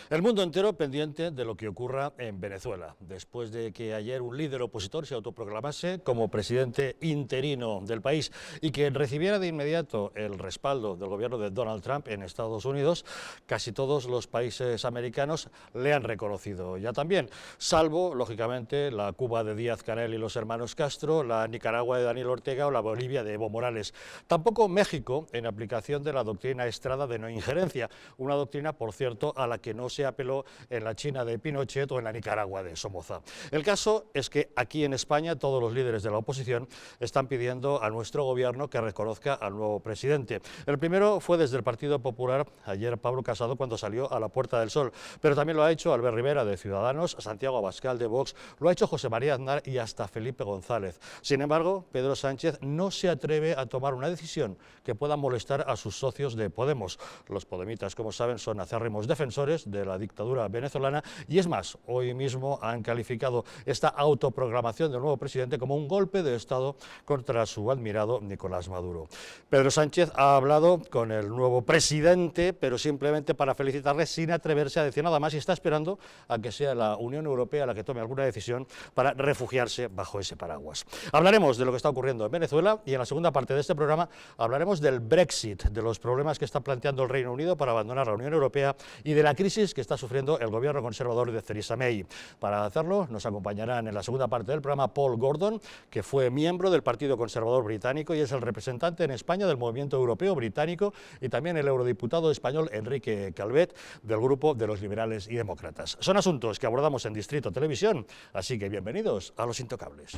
El mundo entero pendiente de lo que ocurra en Venezuela, después de que ayer un líder opositor se autoproclamase como presidente interino del país y que recibiera de inmediato el respaldo del gobierno de Donald Trump en Estados Unidos. Casi todos los países americanos le han reconocido ya también, salvo, lógicamente, la Cuba de Díaz-Canel y los hermanos Castro, la Nicaragua de Daniel Ortega o la Bolivia de Evo Morales. Tampoco México, en aplicación de la doctrina Estrada de no injerencia, una doctrina, por cierto, a la que no se apeló en la China de Pinochet o en la Nicaragua de Somoza. El caso es que aquí en España todos los líderes de la oposición están pidiendo a nuestro gobierno que reconozca al nuevo presidente. El primero fue desde el Partido Popular, ayer Pablo Casado, cuando salió a la Puerta del Sol, pero también lo ha hecho Albert Rivera de Ciudadanos, Santiago Abascal de Vox, lo ha hecho José María Aznar y hasta Felipe González. Sin embargo, Pedro Sánchez no se atreve a tomar una decisión que pueda molestar a sus socios de Podemos. Los podemitas, como saben, son acérrimos defensores de la dictadura venezolana y es más, hoy mismo han calificado esta autoproclamación del nuevo presidente como un golpe de Estado contra su admirado Nicolás Maduro. Pedro Sánchez ha hablado con el nuevo presidente, pero simplemente para felicitarle sin atreverse a decir nada más y está esperando a que sea la Unión Europea la que tome alguna decisión para refugiarse bajo ese paraguas. Hablaremos de lo que está ocurriendo en Venezuela y en la segunda parte de este programa hablaremos del Brexit, de los problemas que está planteando el Reino Unido para abandonar la Unión Europea y de la crisis que está sufriendo el gobierno conservador de Theresa May. Para hacerlo nos acompañarán en la segunda parte del programa Paul Gordon, que fue miembro del Partido Conservador británico y es el representante en España del Movimiento Europeo Británico, y también el eurodiputado español Enrique Calvet del Grupo de los Liberales y Demócratas. Son asuntos que abordamos en Distrito Televisión, así que bienvenidos a Los Intocables.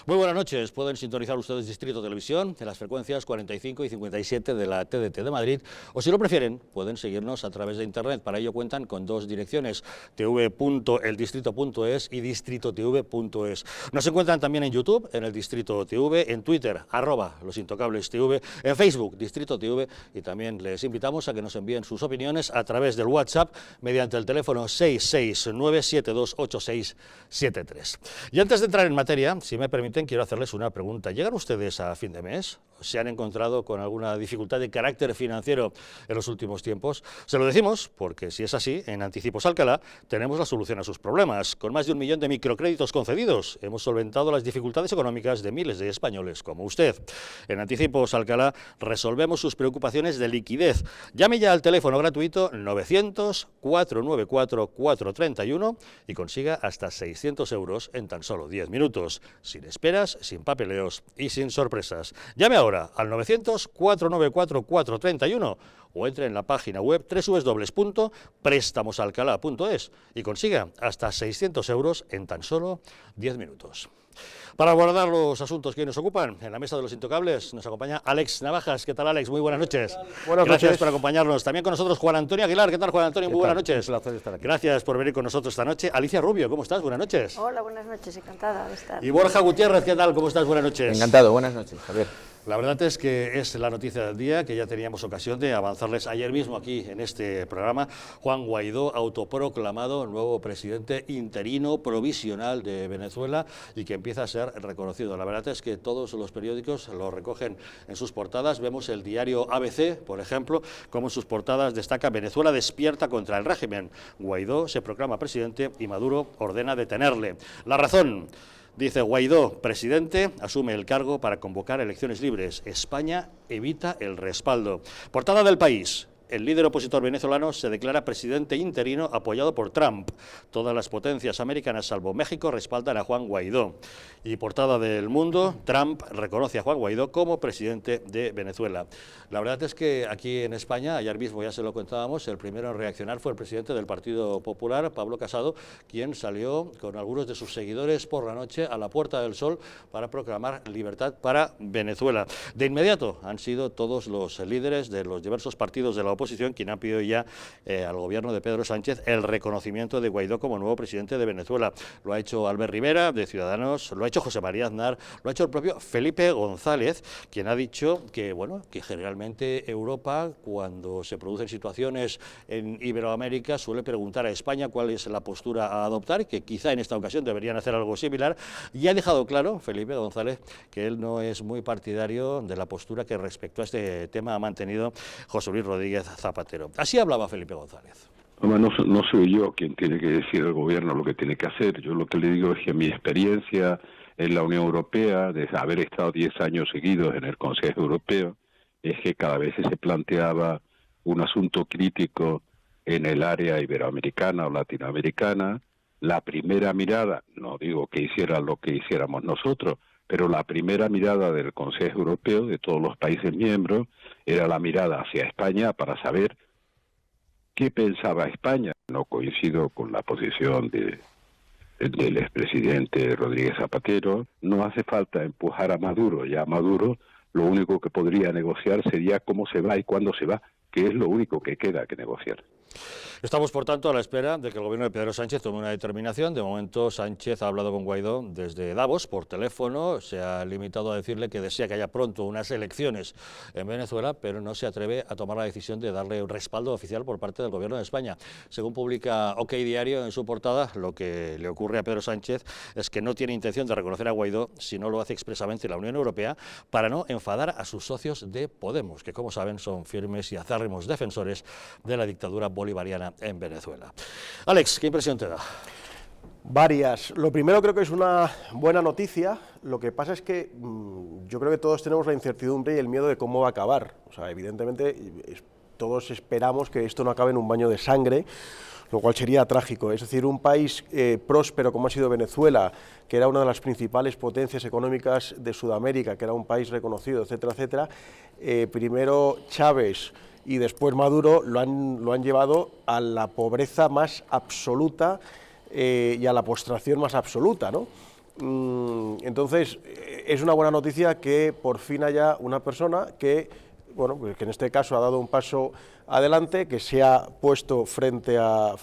Muy buenas noches, pueden sintonizar ustedes Distrito Televisión en las frecuencias 45 y 57 de la TDT de Madrid, o si lo prefieren pueden seguirnos a través de internet. Para ello cuentan con dos direcciones, tv.eldistrito.es y distritotv.es. Nos encuentran también en YouTube, en el Distrito TV, en Twitter, @losintocablestv, en Facebook, Distrito TV, y también les invitamos a que nos envíen sus opiniones a través del WhatsApp mediante el teléfono 669728673. Y antes de entrar en materia, si me permiten, quiero hacerles una pregunta. ¿Llegan ustedes a fin de mes? ¿Se han encontrado con alguna dificultad de carácter financiero en los últimos tiempos? Se lo decimos porque, si es así, en Anticipos Alcalá tenemos la solución a sus problemas. Con más de 1 millón de microcréditos concedidos, hemos solventado las dificultades económicas de miles de españoles como usted. En Anticipos Alcalá resolvemos sus preocupaciones de liquidez. Llame ya al teléfono gratuito 900-494-431 y consiga hasta 600 euros en tan solo 10 minutos. Sin esperas, sin papeleos y sin sorpresas. Llame ahora al 900-494-431 o entre en la página web www.préstamosalcalá.es y consiga hasta 600 euros en tan solo 10 minutos. Para abordar los asuntos que hoy nos ocupan, en la mesa de los Intocables nos acompaña Alex Navajas. ¿Qué tal, Alex? Muy buenas noches. Buenas Gracias noches por acompañarnos. También con nosotros Juan Antonio Aguilar. ¿Qué tal, Juan Antonio? Muy buenas noches. Un placer estar aquí. Gracias por venir con nosotros esta noche. Alicia Rubio, ¿cómo estás? Buenas noches. Hola, buenas noches. Encantada de estar. Y Borja Gutiérrez, ¿qué tal? ¿Cómo estás? Buenas noches. Encantado. Buenas noches, Javier. La verdad es que es la noticia del día, que ya teníamos ocasión de avanzarles ayer mismo aquí en este programa. Juan Guaidó, autoproclamado nuevo presidente interino provisional de Venezuela y que empieza a ser reconocido. La verdad es que todos los periódicos lo recogen en sus portadas. Vemos el diario ABC, por ejemplo, como en sus portadas destaca: Venezuela despierta contra el régimen. Guaidó se proclama presidente y Maduro ordena detenerle. La Razón. Dice: Guaidó, presidente, asume el cargo para convocar elecciones libres. España evita el respaldo. Portada del País. El líder opositor venezolano se declara presidente interino apoyado por Trump. Todas las potencias americanas, salvo México, respaldan a Juan Guaidó. Y portada del Mundo, Trump reconoce a Juan Guaidó como presidente de Venezuela. La verdad es que aquí en España, ayer mismo ya se lo contábamos, el primero en reaccionar fue el presidente del Partido Popular, Pablo Casado, quien salió con algunos de sus seguidores por la noche a la Puerta del Sol para proclamar libertad para Venezuela. De inmediato han sido todos los líderes de los diversos partidos de la oposición oposición, quien ha pedido ya al gobierno de Pedro Sánchez el reconocimiento de Guaidó como nuevo presidente de Venezuela. Lo ha hecho Albert Rivera, de Ciudadanos, lo ha hecho José María Aznar, lo ha hecho el propio Felipe González, quien ha dicho que, bueno, que generalmente Europa, cuando se producen situaciones en Iberoamérica, suele preguntar a España cuál es la postura a adoptar, y que quizá en esta ocasión deberían hacer algo similar, y ha dejado claro Felipe González que él no es muy partidario de la postura que respecto a este tema ha mantenido José Luis Rodríguez Zapatero. Así hablaba Felipe González. No soy yo quien tiene que decir al gobierno lo que tiene que hacer. Yo lo que le digo es que mi experiencia en la Unión Europea, de haber estado 10 años seguidos en el Consejo Europeo, es que cada vez que se planteaba un asunto crítico en el área iberoamericana o latinoamericana, la primera mirada, no digo que hicieran lo que hiciéramos nosotros, pero la primera mirada del Consejo Europeo, de todos los países miembros, era la mirada hacia España para saber qué pensaba España. No coincido con la posición del expresidente Rodríguez Zapatero. No hace falta empujar a Maduro. Ya Maduro lo único que podría negociar sería cómo se va y cuándo se va, que es lo único que queda que negociar. Estamos, por tanto, a la espera de que el gobierno de Pedro Sánchez tome una determinación. De momento, Sánchez ha hablado con Guaidó desde Davos por teléfono. Se ha limitado a decirle que desea que haya pronto unas elecciones en Venezuela, pero no se atreve a tomar la decisión de darle un respaldo oficial por parte del gobierno de España. Según publica OK Diario en su portada, lo que le ocurre a Pedro Sánchez es que no tiene intención de reconocer a Guaidó si no lo hace expresamente la Unión Europea, para no enfadar a sus socios de Podemos, que, como saben, son firmes y acérrimos defensores de la dictadura bolivariana en Venezuela. Alex, ¿qué impresión te da? Varias. Lo primero, creo que es una buena noticia. Lo que pasa es que yo creo que todos tenemos la incertidumbre y el miedo de cómo va a acabar. O sea, evidentemente todos esperamos que esto no acabe en un baño de sangre, lo cual sería trágico. Es decir, un país próspero como ha sido Venezuela, que era una de las principales potencias económicas de Sudamérica, que era un país reconocido, etcétera, etcétera, primero Chávez y después Maduro lo han llevado a la pobreza más absoluta y a la postración más absoluta, ¿no? Entonces, es una buena noticia que por fin haya una persona que, bueno, que en este caso ha dado un paso adelante, que se ha puesto frente a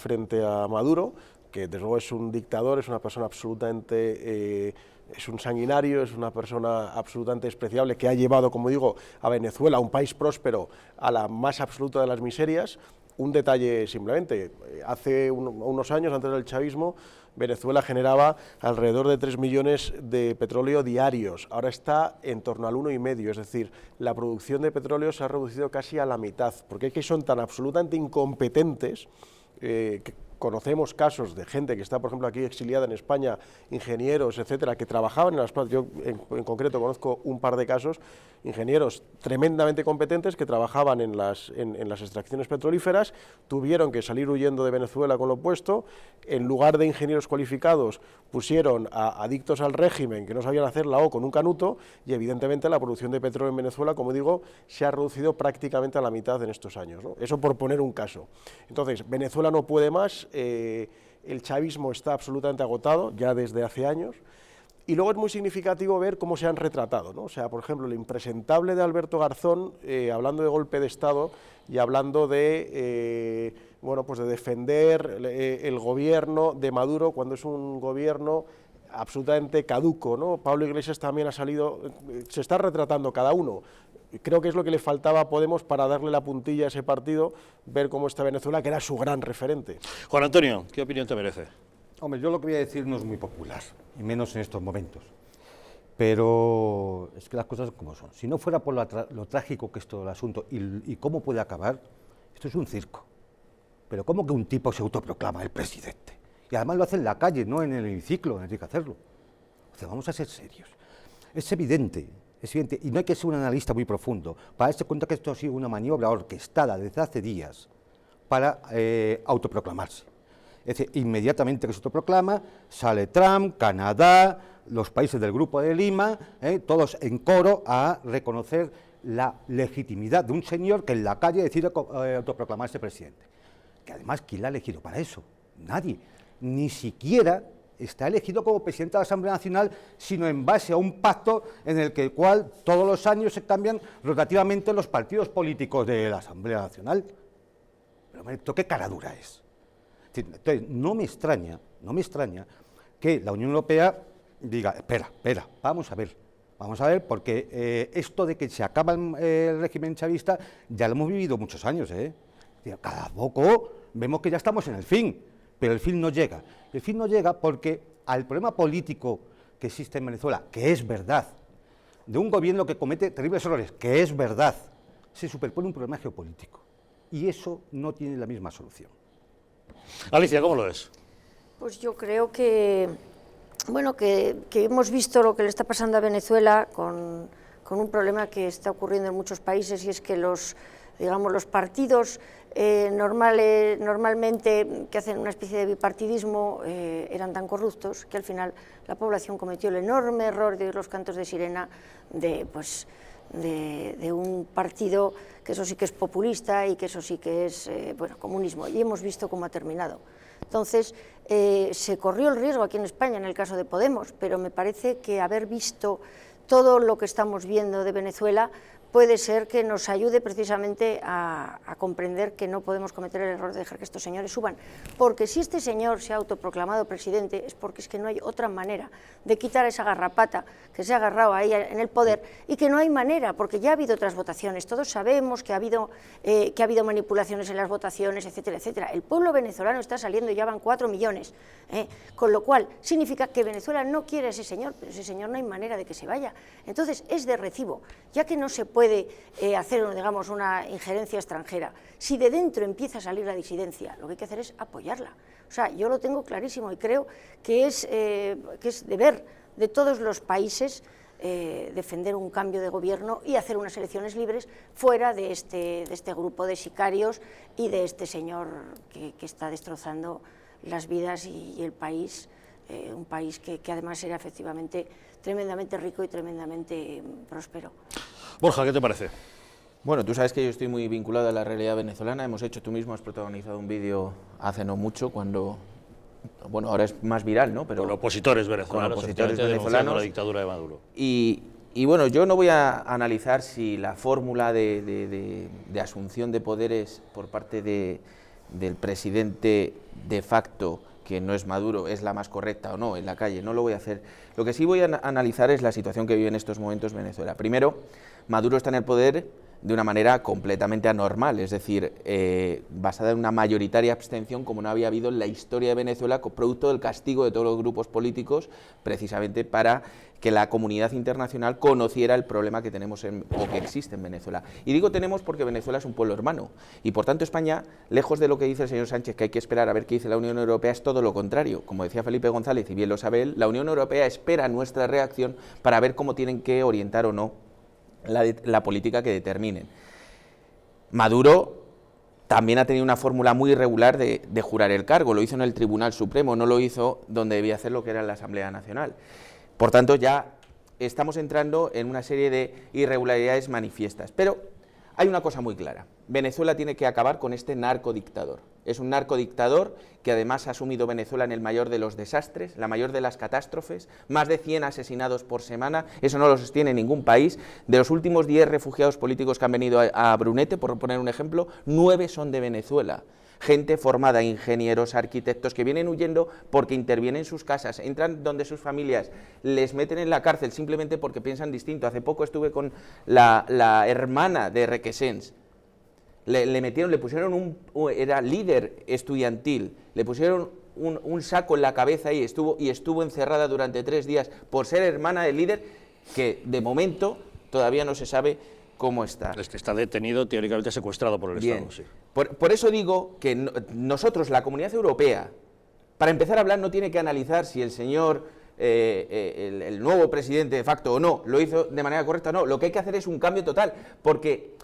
Maduro, que desde luego es un dictador, es una persona absolutamente... es un sanguinario, es una persona absolutamente despreciable que ha llevado, como digo, a Venezuela, un país próspero, a la más absoluta de las miserias. Un detalle simplemente, hace unos años, antes del chavismo, Venezuela generaba alrededor de 3 millones de petróleo diarios, ahora está en torno al 1,5, es decir, la producción de petróleo se ha reducido casi a la mitad, porque es que son tan absolutamente incompetentes que conocemos casos de gente que está, por ejemplo, aquí exiliada en España, ingenieros, etcétera, que trabajaban en las plantas. Yo, en concreto, conozco un par de casos, ingenieros tremendamente competentes que trabajaban en las extracciones petrolíferas, tuvieron que salir huyendo de Venezuela con lo opuesto, en lugar de ingenieros cualificados, pusieron a adictos al régimen que no sabían hacer la O con un canuto, y evidentemente la producción de petróleo en Venezuela, como digo, se ha reducido prácticamente a la mitad en estos años, ¿no? Eso por poner un caso. Entonces, Venezuela no puede más. El chavismo está absolutamente agotado ya desde hace años, y luego es muy significativo ver cómo se han retratado, ¿no? O sea, por ejemplo, el impresentable de Alberto Garzón, hablando de golpe de Estado y hablando de, bueno, pues de defender el gobierno de Maduro cuando es un gobierno absolutamente caduco, ¿no? Pablo Iglesias también ha salido, se está retratando cada uno. Creo que es lo que le faltaba a Podemos para darle la puntilla a ese partido, ver cómo está Venezuela, que era su gran referente. Juan Antonio, ¿qué opinión te merece? Hombre, yo lo que voy a decir no es muy popular, y menos en estos momentos. Pero es que las cosas como son. Si no fuera por lo trágico que es todo el asunto y cómo puede acabar, esto es un circo. Pero ¿cómo que un tipo se autoproclama el presidente? Y además lo hace en la calle, no en el hemiciclo, no hay que hacerlo. O sea, vamos a ser serios. Es evidente, y no hay que ser un analista muy profundo para darse cuenta que esto ha sido una maniobra orquestada desde hace días para autoproclamarse. Es decir, inmediatamente que se autoproclama, sale Trump, Canadá, los países del Grupo de Lima, todos en coro a reconocer la legitimidad de un señor que en la calle decide autoproclamarse presidente. Que además, ¿quién la ha elegido para eso? Nadie. Ni siquiera está elegido como presidente de la Asamblea Nacional, sino en base a un pacto en el cual todos los años se cambian rotativamente los partidos políticos de la Asamblea Nacional. ¿esto qué cara dura es? Entonces, no me extraña que la Unión Europea diga, espera, vamos a ver, porque esto de que se acaba el régimen chavista ya lo hemos vivido muchos años, Cada poco vemos que ya estamos en el fin, pero el fin no llega. El fin no llega porque al problema político que existe en Venezuela, que es verdad, de un gobierno que comete terribles errores, que es verdad, se superpone un problema geopolítico. Y eso no tiene la misma solución. Alicia, ¿cómo lo ves? Pues yo creo que, bueno, que hemos visto lo que le está pasando a Venezuela con un problema que está ocurriendo en muchos países, y es que los partidos normalmente que hacen una especie de bipartidismo eran tan corruptos que al final la población cometió el enorme error de oír los cantos de sirena de un partido que eso sí que es populista y que eso sí que es comunismo, y hemos visto cómo ha terminado. Entonces, se corrió el riesgo aquí en España en el caso de Podemos, pero me parece que haber visto todo lo que estamos viendo de Venezuela puede ser que nos ayude precisamente a comprender que no podemos cometer el error de dejar que estos señores suban, porque si este señor se ha autoproclamado presidente es porque es que no hay otra manera de quitar esa garrapata que se ha agarrado ahí en el poder, y que no hay manera, porque ya ha habido otras votaciones, todos sabemos que ha habido manipulaciones en las votaciones, etcétera, etcétera. El pueblo venezolano está saliendo, ya van 4 millones, con lo cual significa que Venezuela no quiere a ese señor, pero ese señor no hay manera de que se vaya. Entonces es de recibo, ya que no se puede hacer, digamos, una injerencia extranjera. Si de dentro empieza a salir la disidencia, lo que hay que hacer es apoyarla. O sea, yo lo tengo clarísimo y creo que es deber de todos los países defender un cambio de gobierno y hacer unas elecciones libres fuera de este grupo de sicarios y de este señor que está destrozando las vidas y el país, un país que además era efectivamente tremendamente rico y tremendamente próspero. Borja, ¿qué te parece? Bueno, tú sabes que yo estoy muy vinculado a la realidad venezolana. Tú mismo has protagonizado un vídeo hace no mucho, cuando, bueno, ahora es más viral, ¿no? Pero con opositores venezolanos, denunciando la dictadura de Maduro. Y bueno, yo no voy a analizar si la fórmula de asunción de poderes por parte del presidente de facto, que no es Maduro, es la más correcta o no en la calle. No lo voy a hacer. Lo que sí voy a analizar es la situación que vive en estos momentos Venezuela. Primero, Maduro está en el poder de una manera completamente anormal, es decir, basada en una mayoritaria abstención como no había habido en la historia de Venezuela, producto del castigo de todos los grupos políticos, precisamente para que la comunidad internacional conociera el problema que tenemos o que existe en Venezuela. Y digo tenemos porque Venezuela es un pueblo hermano, y por tanto España, lejos de lo que dice el señor Sánchez, que hay que esperar a ver qué dice la Unión Europea, es todo lo contrario. Como decía Felipe González, y bien lo sabe él, la Unión Europea espera nuestra reacción para ver cómo tienen que orientar o no la política que determinen. Maduro también ha tenido una fórmula muy irregular de jurar el cargo. Lo hizo en el Tribunal Supremo, no lo hizo donde debía hacerlo, que era en la Asamblea Nacional. Por tanto, ya estamos entrando en una serie de irregularidades manifiestas. Pero hay una cosa muy clara. Venezuela tiene que acabar con este narcodictador. Es un narcodictador que además ha asumido Venezuela en el mayor de los desastres, la mayor de las catástrofes, más de 100 asesinados por semana, eso no lo sostiene ningún país. De los últimos 10 refugiados políticos que han venido a Brunete, por poner un ejemplo, 9 son de Venezuela. Gente formada, ingenieros, arquitectos, que vienen huyendo porque intervienen en sus casas, entran donde sus familias, les meten en la cárcel simplemente porque piensan distinto. Hace poco estuve con la hermana de Requesens. Le pusieron era líder estudiantil, le pusieron un saco en la cabeza y estuvo encerrada durante 3 días por ser hermana del líder, que de momento todavía no se sabe cómo está. Es que está detenido, teóricamente secuestrado por el Bien. Estado. Sí. Por eso digo que nosotros, la Comunidad Europea, para empezar a hablar no tiene que analizar si el señor, el nuevo presidente de facto o no, lo hizo de manera correcta o no. Lo que hay que hacer es un cambio total, porque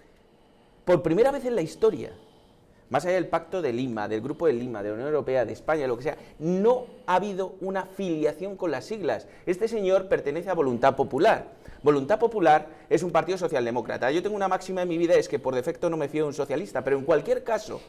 por primera vez en la historia, más allá del Pacto de Lima, del Grupo de Lima, de la Unión Europea, de España, lo que sea, no ha habido una filiación con las siglas. Este señor pertenece a Voluntad Popular. Voluntad Popular es un partido socialdemócrata. Yo tengo una máxima en mi vida, es que por defecto no me fío de un socialista, pero en cualquier caso,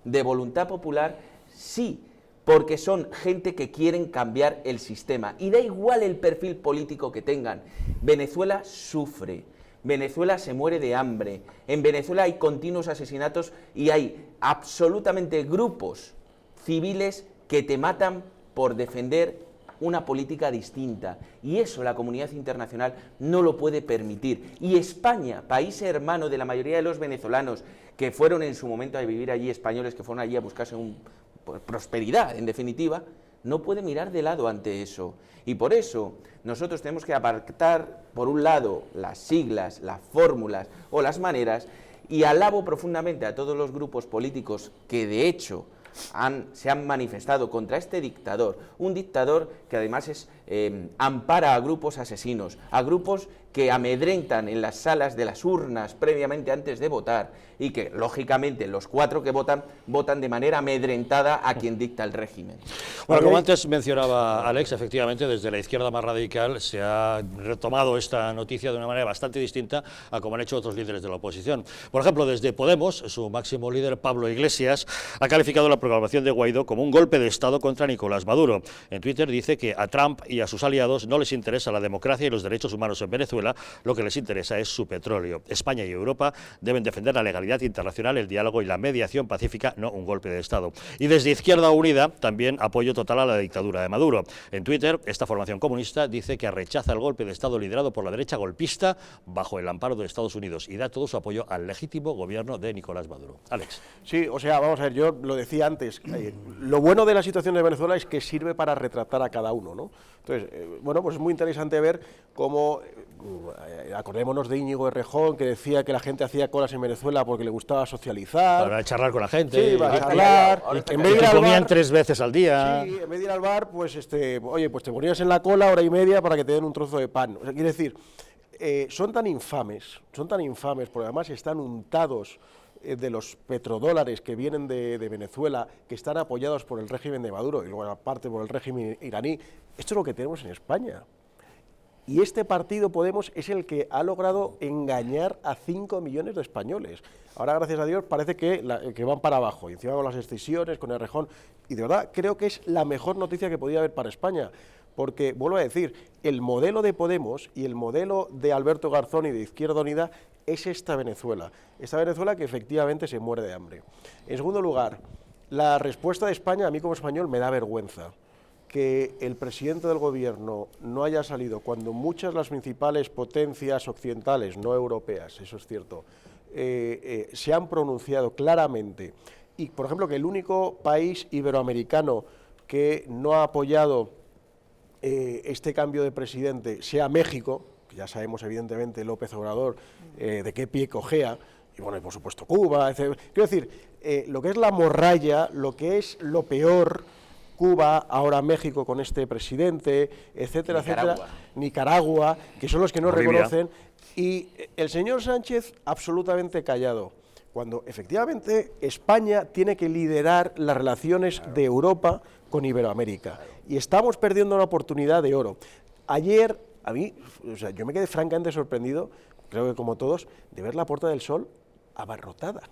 de Voluntad Popular sí, porque son gente que quieren cambiar el sistema. Y da igual el perfil político que tengan. Venezuela sufre Venezuela se muere de hambre, en Venezuela hay continuos asesinatos y hay absolutamente grupos civiles que te matan por defender una política distinta, y eso la comunidad internacional no lo puede permitir. Y España, país hermano de la mayoría de los venezolanos que fueron en su momento a vivir allí, españoles que fueron allí a buscarse prosperidad, en definitiva, no puede mirar de lado ante eso. Y por eso nosotros tenemos que apartar, por un lado, las siglas, las fórmulas o las maneras, y alabo profundamente a todos los grupos políticos que, de hecho, se han manifestado contra este dictador, un dictador que además ampara a grupos asesinos, a grupos que amedrentan en las salas de las urnas previamente antes de votar, y que, lógicamente, los 4 que votan de manera amedrentada a quien dicta el régimen. Bueno, como antes mencionaba Alex, efectivamente, desde la izquierda más radical se ha retomado esta noticia de una manera bastante distinta a como han hecho otros líderes de la oposición. Por ejemplo, desde Podemos, su máximo líder, Pablo Iglesias, ha calificado la proclamación de Guaidó como un golpe de Estado contra Nicolás Maduro. En Twitter dice que a Trump y a sus aliados no les interesa la democracia y los derechos humanos en Venezuela, lo que les interesa es su petróleo. España y Europa deben defender la legalidad internacional, el diálogo y la mediación pacífica, no un golpe de Estado. Y desde Izquierda Unida, también apoyo total a la dictadura de Maduro. En Twitter, esta formación comunista dice que rechaza el golpe de Estado liderado por la derecha golpista bajo el amparo de Estados Unidos y da todo su apoyo al legítimo gobierno de Nicolás Maduro. Alex. Sí, o sea, vamos a ver, yo lo decía antes, lo bueno de la situación de Venezuela es que sirve para retratar a cada uno, ¿no? Entonces, bueno, pues es muy interesante ver cómo, acordémonos de Íñigo Errejón, que decía que la gente hacía colas en Venezuela porque le gustaba socializar. Para charlar con la gente. Sí, para charlar. En vez de ir al comían bar, 3 veces al día. Sí, en vez de ir al bar, pues, oye, pues te ponías en la cola 1:30 para que te den un trozo de pan. O sea, quiere decir, son tan infames, porque además están untados de los petrodólares que vienen de Venezuela, que están apoyados por el régimen de Maduro y luego aparte por el régimen iraní. Esto es lo que tenemos en España. Y este partido Podemos es el que ha logrado engañar a 5 millones de españoles. Ahora, gracias a Dios, parece que van para abajo, y encima con las excisiones, con Errejón, y de verdad creo que es la mejor noticia que podía haber para España, porque, vuelvo a decir, el modelo de Podemos y el modelo de Alberto Garzón y de Izquierda Unida es esta Venezuela que efectivamente se muere de hambre. En segundo lugar, la respuesta de España, a mí como español, me da vergüenza. Que el presidente del gobierno no haya salido cuando muchas de las principales potencias occidentales, no europeas, eso es cierto, se han pronunciado claramente, y por ejemplo que el único país iberoamericano que no ha apoyado este cambio de presidente sea México, que ya sabemos evidentemente López Obrador de qué pie cojea, y bueno, y por supuesto Cuba, etc. Quiero decir, lo que es la morralla, lo que es lo peor, Cuba, ahora México con este presidente, etcétera, etcétera, Nicaragua, que son los que no reconocen, y el señor Sánchez absolutamente callado, cuando efectivamente España tiene que liderar las relaciones de Europa con Iberoamérica, y estamos perdiendo una oportunidad de oro. Ayer, a mí, o sea, yo me quedé francamente sorprendido, creo que como todos, de ver la Puerta del Sol abarrotada,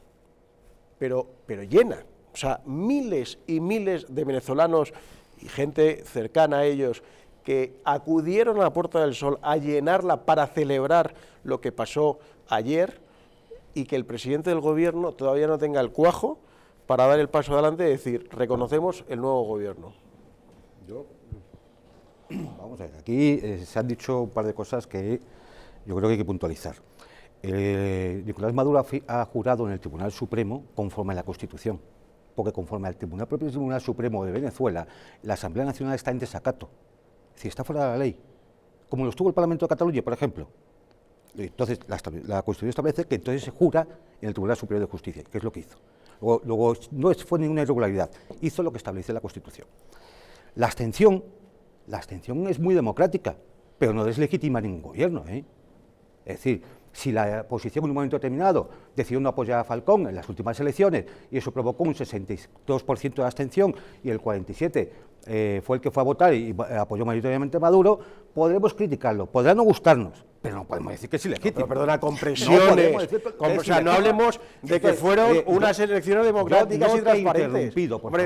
pero llena. O sea, miles y miles de venezolanos y gente cercana a ellos que acudieron a la Puerta del Sol a llenarla para celebrar lo que pasó ayer, y que el presidente del gobierno todavía no tenga el cuajo para dar el paso adelante y decir, reconocemos el nuevo gobierno. Vamos a ver, aquí se han dicho un par de cosas que yo creo que hay que puntualizar. Nicolás Maduro ha jurado en el Tribunal Supremo conforme a la Constitución, porque conforme al propio Tribunal Supremo de Venezuela, la Asamblea Nacional está en desacato, es decir, está fuera de la ley, como lo estuvo el Parlamento de Cataluña, por ejemplo. Entonces, la Constitución establece que entonces se jura en el Tribunal Superior de Justicia, que es lo que hizo. Luego no fue ninguna irregularidad, hizo lo que establece la Constitución. La abstención es muy democrática, pero no deslegitima ningún gobierno, ¿eh? Es decir, si la oposición en un momento determinado decidió no apoyar a Falcón en las últimas elecciones y eso provocó un 62% de abstención y el 47% fue el que fue a votar y apoyó mayoritariamente a Maduro, podremos criticarlo, podrá no gustarnos, pero no podemos decir que es ilegítimo. Pero perdona, con presiones, o sea, no hablemos de que fueron unas elecciones democráticas y transparentes.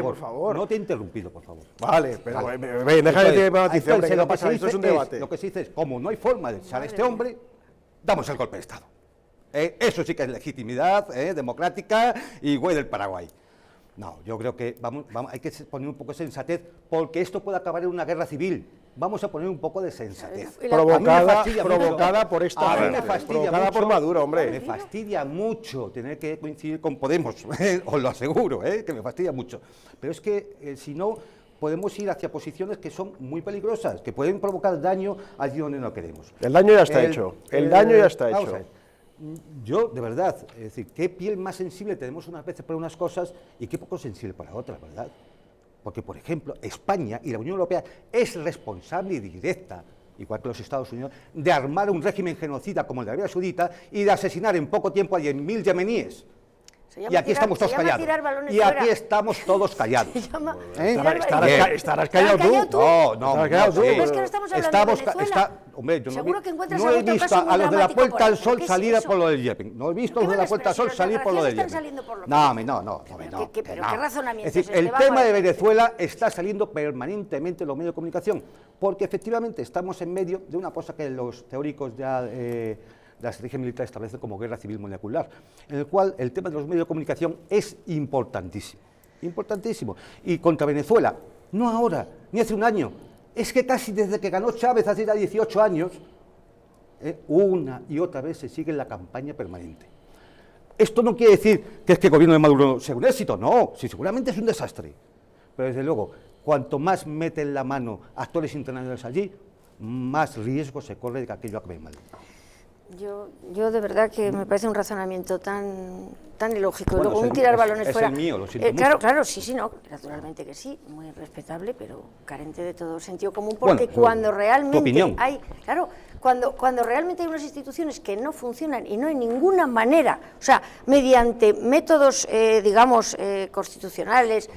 Por favor. No te he interrumpido, por favor. Vale, pero déjame decir, esto es un debate. Lo que se dice es, como no hay forma de echar a este hombre, damos el golpe de Estado. Eso sí que es legitimidad democrática y güey del Paraguay. No, yo creo que hay que poner un poco de sensatez, porque esto puede acabar en una guerra civil. Vamos a poner un poco de sensatez. Provocada por esta... A mí me fastidia provocada mucho, por Maduro, hombre. Me fastidia mucho tener que coincidir con Podemos, os lo aseguro, que me fastidia mucho. Pero es que, si no, podemos ir hacia posiciones que son muy peligrosas, que pueden provocar daño allí donde no queremos. El daño ya está hecho. El daño ya está vamos hecho. a ver. Yo, de verdad, es decir, qué piel más sensible tenemos unas veces para unas cosas y qué poco sensible para otras, ¿verdad? Porque, por ejemplo, España y la Unión Europea es responsable y directa, igual que los Estados Unidos, de armar un régimen genocida como el de Arabia Saudita y de asesinar en poco tiempo a 10.000 yemeníes. Y aquí estamos todos callados. Y aquí estamos todos callados. Estarás callado tú. No. Pero es que no estamos hablando de Venezuela. Hombre, yo Seguro que encuentras no he otro visto caso muy a los de la dramático Puerta por al ahí. Sol ¿Qué es salir a eso? por lo del Yemen. No he visto a los de la Puerta al Sol salir por lo del Yemen. No. Pero qué razonamiento Es decir, es el este? Vamos tema a de ver. Venezuela está saliendo permanentemente en los medios de comunicación, porque efectivamente estamos en medio de una cosa que los teóricos de la estrategia militar establecen como guerra civil molecular, en el cual el tema de los medios de comunicación es importantísimo, importantísimo. Y contra Venezuela, no ahora, ni hace un año, es que casi desde que ganó Chávez hace ya 18 años, una y otra vez se sigue la campaña permanente. Esto no quiere decir que es que el gobierno de Maduro sea un éxito, no, sí, seguramente es un desastre, pero desde luego, cuanto más meten la mano actores internacionales allí, más riesgo se corre de que aquello acabe mal. Yo de verdad que me parece un razonamiento tan ilógico. Bueno, Luego un tirar balones es fuera. el mío, lo siento mucho. Claro, sí, no, naturalmente que sí, muy respetable, pero carente de todo sentido común, porque cuando realmente hay, cuando realmente hay unas instituciones que no funcionan y no hay ninguna manera, o sea, mediante métodos, constitucionales,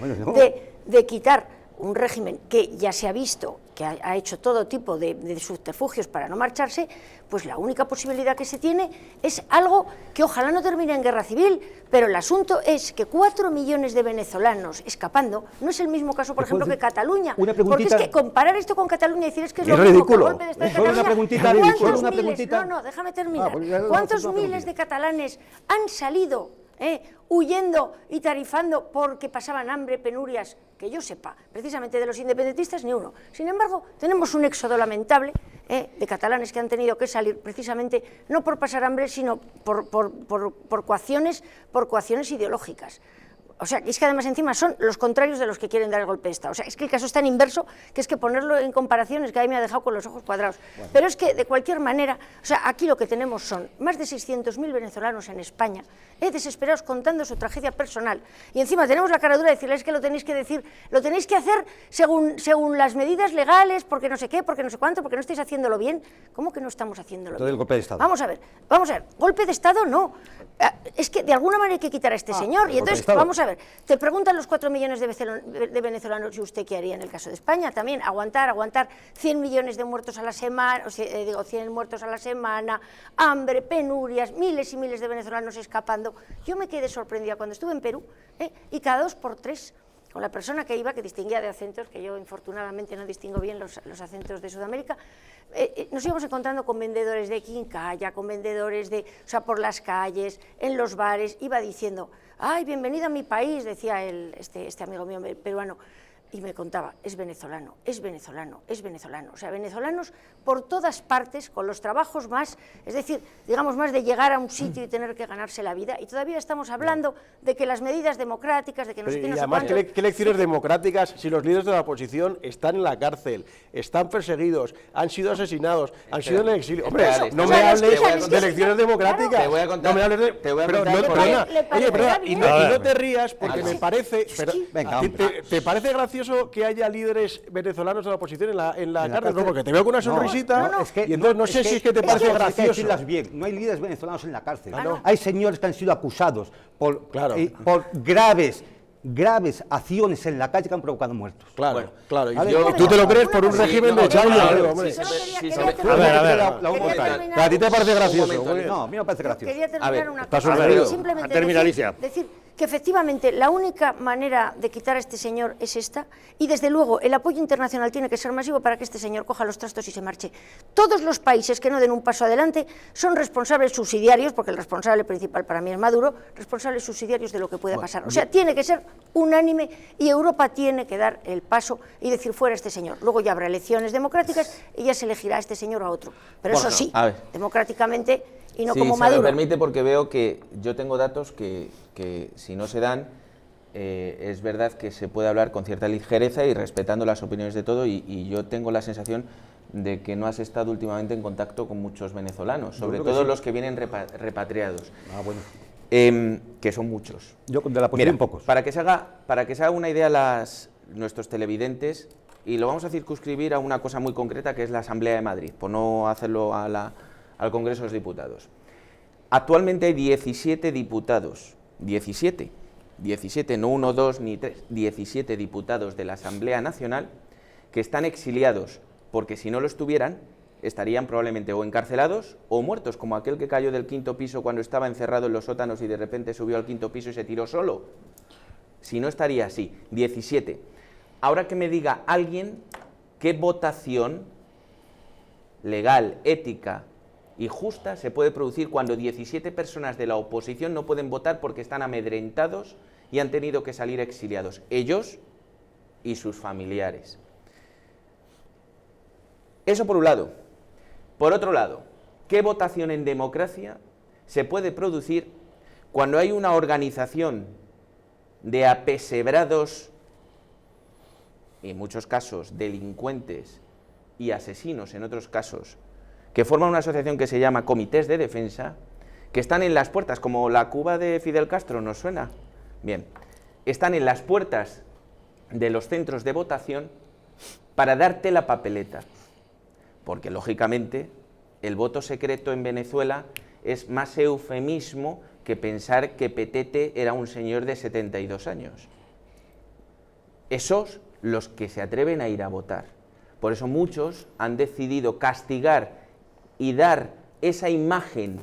de quitar un régimen que ya se ha visto que ha hecho todo tipo de subterfugios para no marcharse, pues la única posibilidad que se tiene es algo que ojalá no termine en guerra civil, pero el asunto es que 4 millones de venezolanos escapando no es el mismo caso, por ejemplo, que Cataluña, porque es que comparar esto con Cataluña y decir es que es lo mismo que el golpe de Estado de Cataluña, déjame terminar, ¿cuántos miles de catalanes han salido huyendo y tarifando porque pasaban hambre, penurias, que yo sepa, precisamente de los independentistas ni uno? Sin embargo, tenemos un éxodo lamentable de catalanes que han tenido que salir precisamente no por pasar hambre, sino por coacciones ideológicas. O sea, es que además encima son los contrarios de los que quieren dar el golpe de Estado. O sea, es que el caso es tan inverso que es que ponerlo en comparaciones que a mí me ha dejado con los ojos cuadrados. Bueno. Pero es que, de cualquier manera, o sea, aquí lo que tenemos son más de 600.000 venezolanos en España, desesperados contando su tragedia personal. Y encima tenemos la cara dura de decirles que lo tenéis que decir, lo tenéis que hacer según las medidas legales, porque no sé qué, porque no sé cuánto, porque no estáis haciéndolo bien. ¿Cómo que no estamos haciéndolo bien? El golpe de Estado. Vamos a ver, golpe de Estado no. Es que de alguna manera hay que quitar a este señor. Y entonces, vamos a ver, te preguntan los 4 millones de venezolanos, ¿y usted qué haría en el caso de España? También aguantar 100 millones de muertos a la semana, 100 muertos a la semana, hambre, penurias, miles y miles de venezolanos escapando. Yo me quedé sorprendida cuando estuve en Perú, y cada 2 por 3, con la persona que iba, que distinguía de acentos, que yo infortunadamente no distingo bien los acentos de Sudamérica, nos íbamos encontrando con vendedores de quincalla, con vendedores por las calles, en los bares, iba diciendo, ¡ay, bienvenido a mi país!, decía este amigo mío peruano, y me contaba, es venezolano, es venezolano, es venezolano. O sea, venezolanos por todas partes, con los trabajos más, es decir, digamos más de llegar a un sitio y tener que ganarse la vida, y todavía estamos hablando de que las medidas democráticas, de que no sé qué, no sé cuánto... Y además, ¿qué lecciones democráticas si los líderes de la oposición están en la cárcel, están perseguidos, han sido asesinados, han sido en el exilio? Hombre, no me hables de lecciones democráticas. Te voy a contar. No me hables de... Te voy a Pero contar. oye, perdona, y no te rías, porque me parece... ¿Te parece gracioso que haya líderes venezolanos de la oposición en la cárcel? No, porque te veo con una sonrisita, y entonces no sé si es que te parece gracioso. No hay líderes venezolanos en la cárcel. Hay señores que han sido acusados por graves acciones en la calle que han provocado muertos. Claro. ¿Y tú te lo crees por un régimen de Chávez? A ti te parece gracioso. No, a mí me parece gracioso. Quería terminar una cosa. Termina, Alicia. Decir que efectivamente la única manera de quitar a este señor es esta, y desde luego el apoyo internacional tiene que ser masivo para que este señor coja los trastos y se marche. Todos los países que no den un paso adelante son responsables subsidiarios, porque el responsable principal para mí es Maduro, responsables subsidiarios de lo que pueda pasar. O sea, tiene que ser unánime y Europa tiene que dar el paso y decir fuera este señor. Luego ya habrá elecciones democráticas y ya se elegirá a este señor o a otro. Pero eso sí, democráticamente y no como Maduro. Si me permite, porque veo que yo tengo datos que si no se dan, es verdad que se puede hablar con cierta ligereza y respetando las opiniones de todo, y yo tengo la sensación de que no has estado últimamente en contacto con muchos venezolanos, sobre todo los que vienen repatriados. Bueno. Que son muchos. Yo de la posición pocos. Para que se haga una idea nuestros televidentes, y lo vamos a circunscribir a una cosa muy concreta, que es la Asamblea de Madrid, por no hacerlo al Congreso de los Diputados. Actualmente hay 17 diputados, 17, no 1, 2 ni 3, 17 diputados de la Asamblea Nacional que están exiliados, porque si no lo estuvieran, estarían probablemente o encarcelados o muertos, como aquel que cayó del 5º piso cuando estaba encerrado en los sótanos y de repente subió al 5º piso y se tiró solo. Si no, estaría así, 17. Ahora que me diga alguien qué votación legal, ética y justa se puede producir cuando 17 personas de la oposición no pueden votar porque están amedrentados y han tenido que salir exiliados, ellos y sus familiares. Eso por un lado. Por otro lado, ¿qué votación en democracia se puede producir cuando hay una organización de apesebrados, en muchos casos delincuentes y asesinos en otros casos, que forman una asociación que se llama Comités de Defensa, que están en las puertas, como la Cuba de Fidel Castro, ¿nos suena? Bien, están en las puertas de los centros de votación para darte la papeleta, porque lógicamente el voto secreto en Venezuela es más eufemismo que pensar que Petete era un señor de 72 años. Esos los que se atreven a ir a votar. Por eso muchos han decidido castigar y dar esa imagen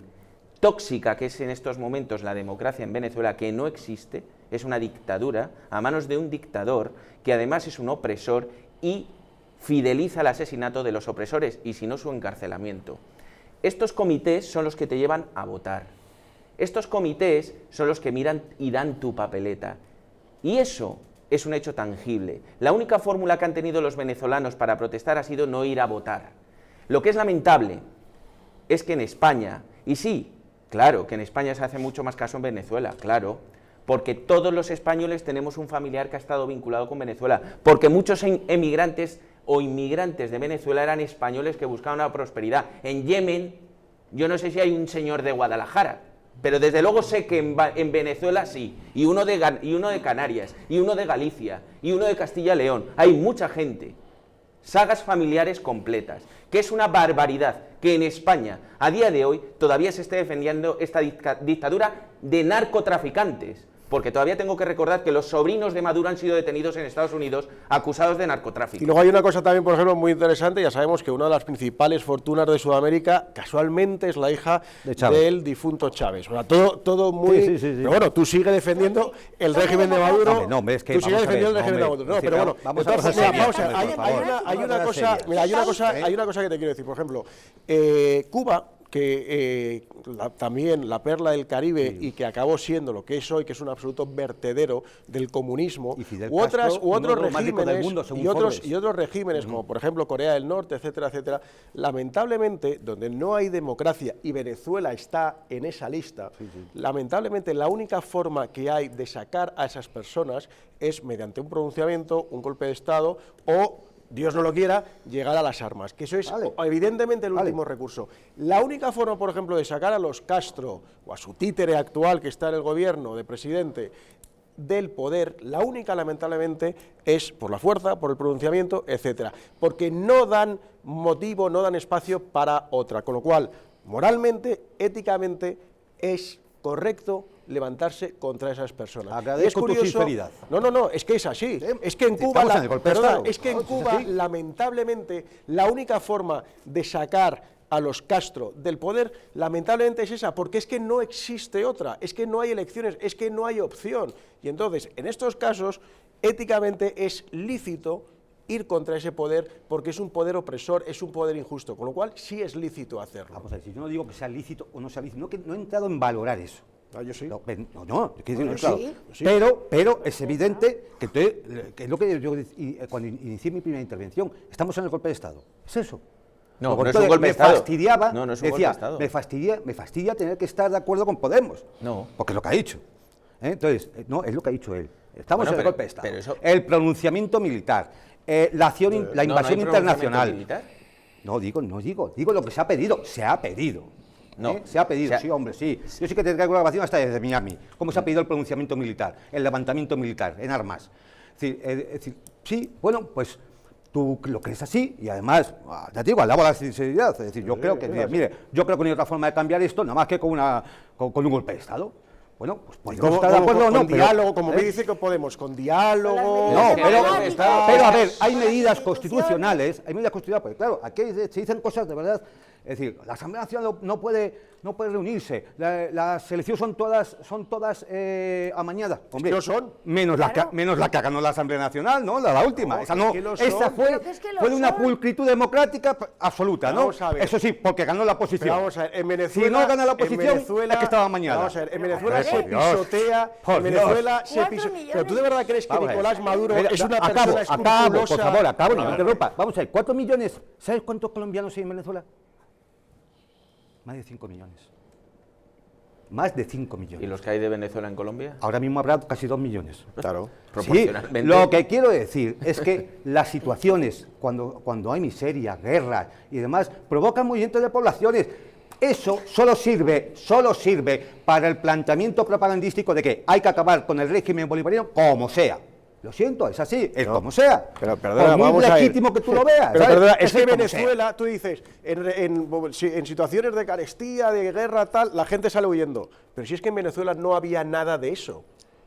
tóxica que es en estos momentos la democracia en Venezuela, que no existe, es una dictadura, a manos de un dictador que además es un opresor y fideliza el asesinato de los opresores y si no su encarcelamiento. Estos comités son los que te llevan a votar. Estos comités son los que miran y dan tu papeleta. Y eso es un hecho tangible. La única fórmula que han tenido los venezolanos para protestar ha sido no ir a votar. Lo que es lamentable es que en España, y sí, claro, que en España se hace mucho más caso en Venezuela, claro, porque todos los españoles tenemos un familiar que ha estado vinculado con Venezuela, porque muchos emigrantes o inmigrantes de Venezuela eran españoles que buscaban la prosperidad. En Yemen, yo no sé si hay un señor de Guadalajara, pero desde luego sé que en Venezuela sí, y uno de Canarias, y uno de Galicia, y uno de Castilla y León. Hay mucha gente, sagas familiares completas, que es una barbaridad que en España, a día de hoy, todavía se esté defendiendo esta dictadura de narcotraficantes, porque todavía tengo que recordar que los sobrinos de Maduro han sido detenidos en Estados Unidos acusados de narcotráfico. Y luego hay una cosa también, por ejemplo, muy interesante. Ya sabemos que una de las principales fortunas de Sudamérica casualmente es la hija del difunto Chávez. O sea, todo muy... Sí. Pero bueno, tú sigues defendiendo el régimen de Maduro. No, es que tú sigues defendiendo el régimen de Maduro. No, pero bueno, vamos a hay una cosa que te quiero decir. Por ejemplo, Cuba, que también la perla del Caribe y que acabó siendo lo que es hoy, que es un absoluto vertedero del comunismo, u otros regímenes, como por ejemplo Corea del Norte, etcétera, etcétera, lamentablemente, donde no hay democracia y Venezuela está en esa lista, lamentablemente la única forma que hay de sacar a esas personas es mediante un pronunciamiento, un golpe de Estado o, Dios no lo quiera, llegar a las armas, que eso es evidentemente el último recurso. La única forma, por ejemplo, de sacar a los Castro o a su títere actual que está en el gobierno de presidente del poder, la única, lamentablemente, es por la fuerza, por el pronunciamiento, etcétera, porque no dan motivo, no dan espacio para otra, con lo cual, moralmente, éticamente, es correcto levantarse contra esas personas. Agradezco tu sinceridad. No, es que es así. Es que en Cuba, lamentablemente, la única forma de sacar a los Castro del poder, lamentablemente es esa, porque es que no existe otra, es que no hay elecciones, es que no hay opción. Y entonces, en estos casos, éticamente es lícito ir contra ese poder, porque es un poder opresor, es un poder injusto, con lo cual sí es lícito hacerlo. Vamos a ver, si yo no digo que sea lícito o no sea lícito, no he entrado en valorar eso. Ah, yo sí. No, es que no he Yo entrado. sí. Pero es evidente que es lo que yo cuando inicié mi primera intervención, estamos en el golpe de Estado. Es eso. No, Porque no es un golpe de Estado. Me fastidiaba, No, no es un decía, golpe de Estado. me fastidia tener que estar de acuerdo con Podemos. No. Porque es lo que ha dicho. Entonces, no, es lo que ha dicho él. Estamos Bueno, en el golpe de Estado. pero eso... El pronunciamiento militar, la invasión internacional. Militar. No digo lo que se ha pedido. Se ha pedido. No. Se ha pedido, sí, hombre, sí. Yo sí que te traigo la grabación hasta desde Miami. ¿Cómo se ha pedido el pronunciamiento militar, el levantamiento militar en armas? Es decir, sí, bueno, pues tú lo crees así y además, ya te digo, alabo la sinceridad. Es decir, yo creo que, mire, yo creo que no hay otra forma de cambiar esto, nada más que con un golpe de Estado. Bueno, pues podemos estar de acuerdo o no. Con diálogo, como me dice que Podemos, con diálogo. No, pero a ver, hay las medidas constitucionales, porque claro, aquí se dicen cosas de verdad. Es decir, la Asamblea Nacional no puede reunirse, las elecciones son todas amañadas. Hombre, ¿No son? Menos la que ganó la Asamblea Nacional, ¿no? La última. No, Esa no, es que lo esa son. fue de una son. pulcritud democrática absoluta, ¿no? Vamos a ver. Eso sí, porque ganó la oposición. Pero vamos a ver, en Venezuela. Si no gana la oposición, es que estaba amañada. Vamos a ver, en Venezuela Por se Dios. pisotea. Por En Venezuela Dios. se 4 pisotea. millones. Pero tú de verdad crees que Vamos a ver. Nicolás Maduro Mira, es una acabo, persona por favor, escrupulosa? no me interrumpa. Vamos a ver, 4 millones. ¿Sabes cuántos colombianos hay en Venezuela? Más de 5 millones. Más de 5 millones. ¿Y los que hay de Venezuela en Colombia? Ahora mismo habrá casi 2 millones. Claro. Sí, Proporcionalmente. lo que quiero decir es que las situaciones, cuando hay miseria, guerras y demás, provocan movimientos de poblaciones. Eso solo sirve para el planteamiento propagandístico de que hay que acabar con el régimen bolivariano como sea. Lo siento, es así, es como sea. Pero perdona, por muy vamos a ver. legítimo que tú lo veas. Pero ¿sabes? perdona, es que como Venezuela, tú dices, en situaciones de carestía, de guerra, tal, la gente sale huyendo. Pero si es que en Venezuela no había nada de eso.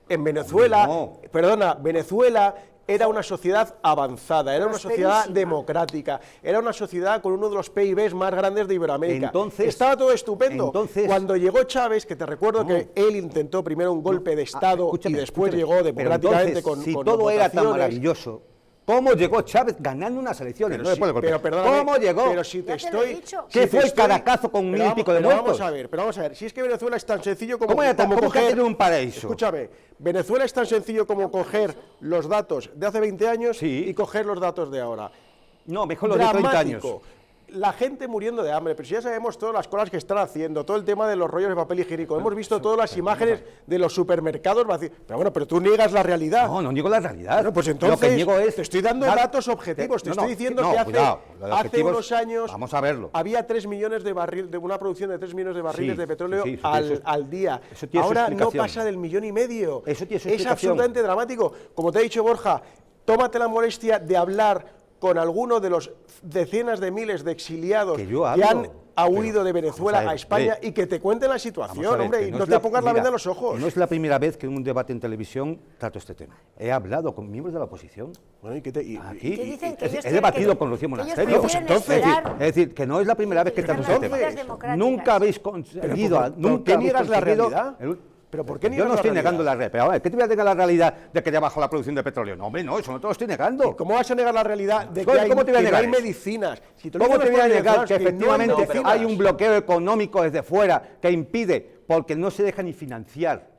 En Venezuela, No. perdona, Venezuela era una sociedad avanzada, era una sociedad Prosperísima. democrática, era una sociedad con uno de los PIBs más grandes de Iberoamérica. Entonces- estaba todo estupendo. entonces- Cuando llegó Chávez, que te recuerdo que él intentó primero un golpe de Estado Escúchame, y después escúchame. llegó Pero democráticamente entonces, con si todo era tan votaciones. maravilloso, ¿cómo llegó Chávez ganando unas elecciones? Pero No sí, después del golpe. pero perdóname, ¿Cómo llegó? Pero si te Ya te lo he estoy... dicho. ¿Qué si fue te el caracazo con un pero mil y pico de pero muertos? vamos a ver, si es que Venezuela es tan sencillo como, ¿Cómo que coger... tiene un paraíso? Escúchame, Venezuela es tan sencillo como coger los datos de hace 20 años Sí. y coger los datos de ahora. No, mejor los de 30 años. Dramático. La gente muriendo de hambre, pero si ya sabemos todas las cosas que están haciendo, todo el tema de los rollos de papel higiénico, hemos visto todas las imágenes de los supermercados vacíos. Pero bueno, pero tú niegas la realidad. No niego la realidad. Bueno, pues Lo entonces que niego es te estoy dando datos objetivos, te estoy diciendo que hace unos años vamos a verlo. había 3 millones de barriles, de una producción de 3 millones de barriles Sí, de petróleo sí, eso al día. eso tiene su Ahora no explicación. pasa del 1,5 millones. Eso tiene su Es explicación. absolutamente dramático. Como te ha dicho Borja, tómate la molestia de hablar con alguno de los decenas de miles de exiliados Que yo que hablo, han huido de vamos Venezuela a ver, a España hombre. y que te cuenten la Vamos situación, a ver, hombre, que y no es te pongas la mira, venda en los ojos. que no es la primera vez que en un debate en televisión trato este tema. He hablado con miembros de la oposición. Bueno, ¿y qué te- y- Aquí, Que dicen que he ellos debatido tienen que- con Rocío que ellos Monasterio. prefieren Pues entonces- esperar Es decir, que no es la primera vez que trato este utilizar las tema. vías democráticas. Nunca habéis conseguido... ¿Pero nunca qué habéis niegas la conseguido realidad? ¿Pero por qué Yo niegas no la estoy realidad? negando la realidad. Pero a ver, ¿qué te voy a negar la realidad de que ya bajó la producción de petróleo? No, hombre, no, eso no te lo estoy negando. ¿Cómo vas a negar la realidad de que, ¿Cómo hay, te voy a que no negar hay eso? medicinas? Si te lo ¿Cómo dicen te voy a los negar venezolanos que no hay efectivamente medicinas? hay un bloqueo económico desde fuera que impide, porque no se deja ni financiar,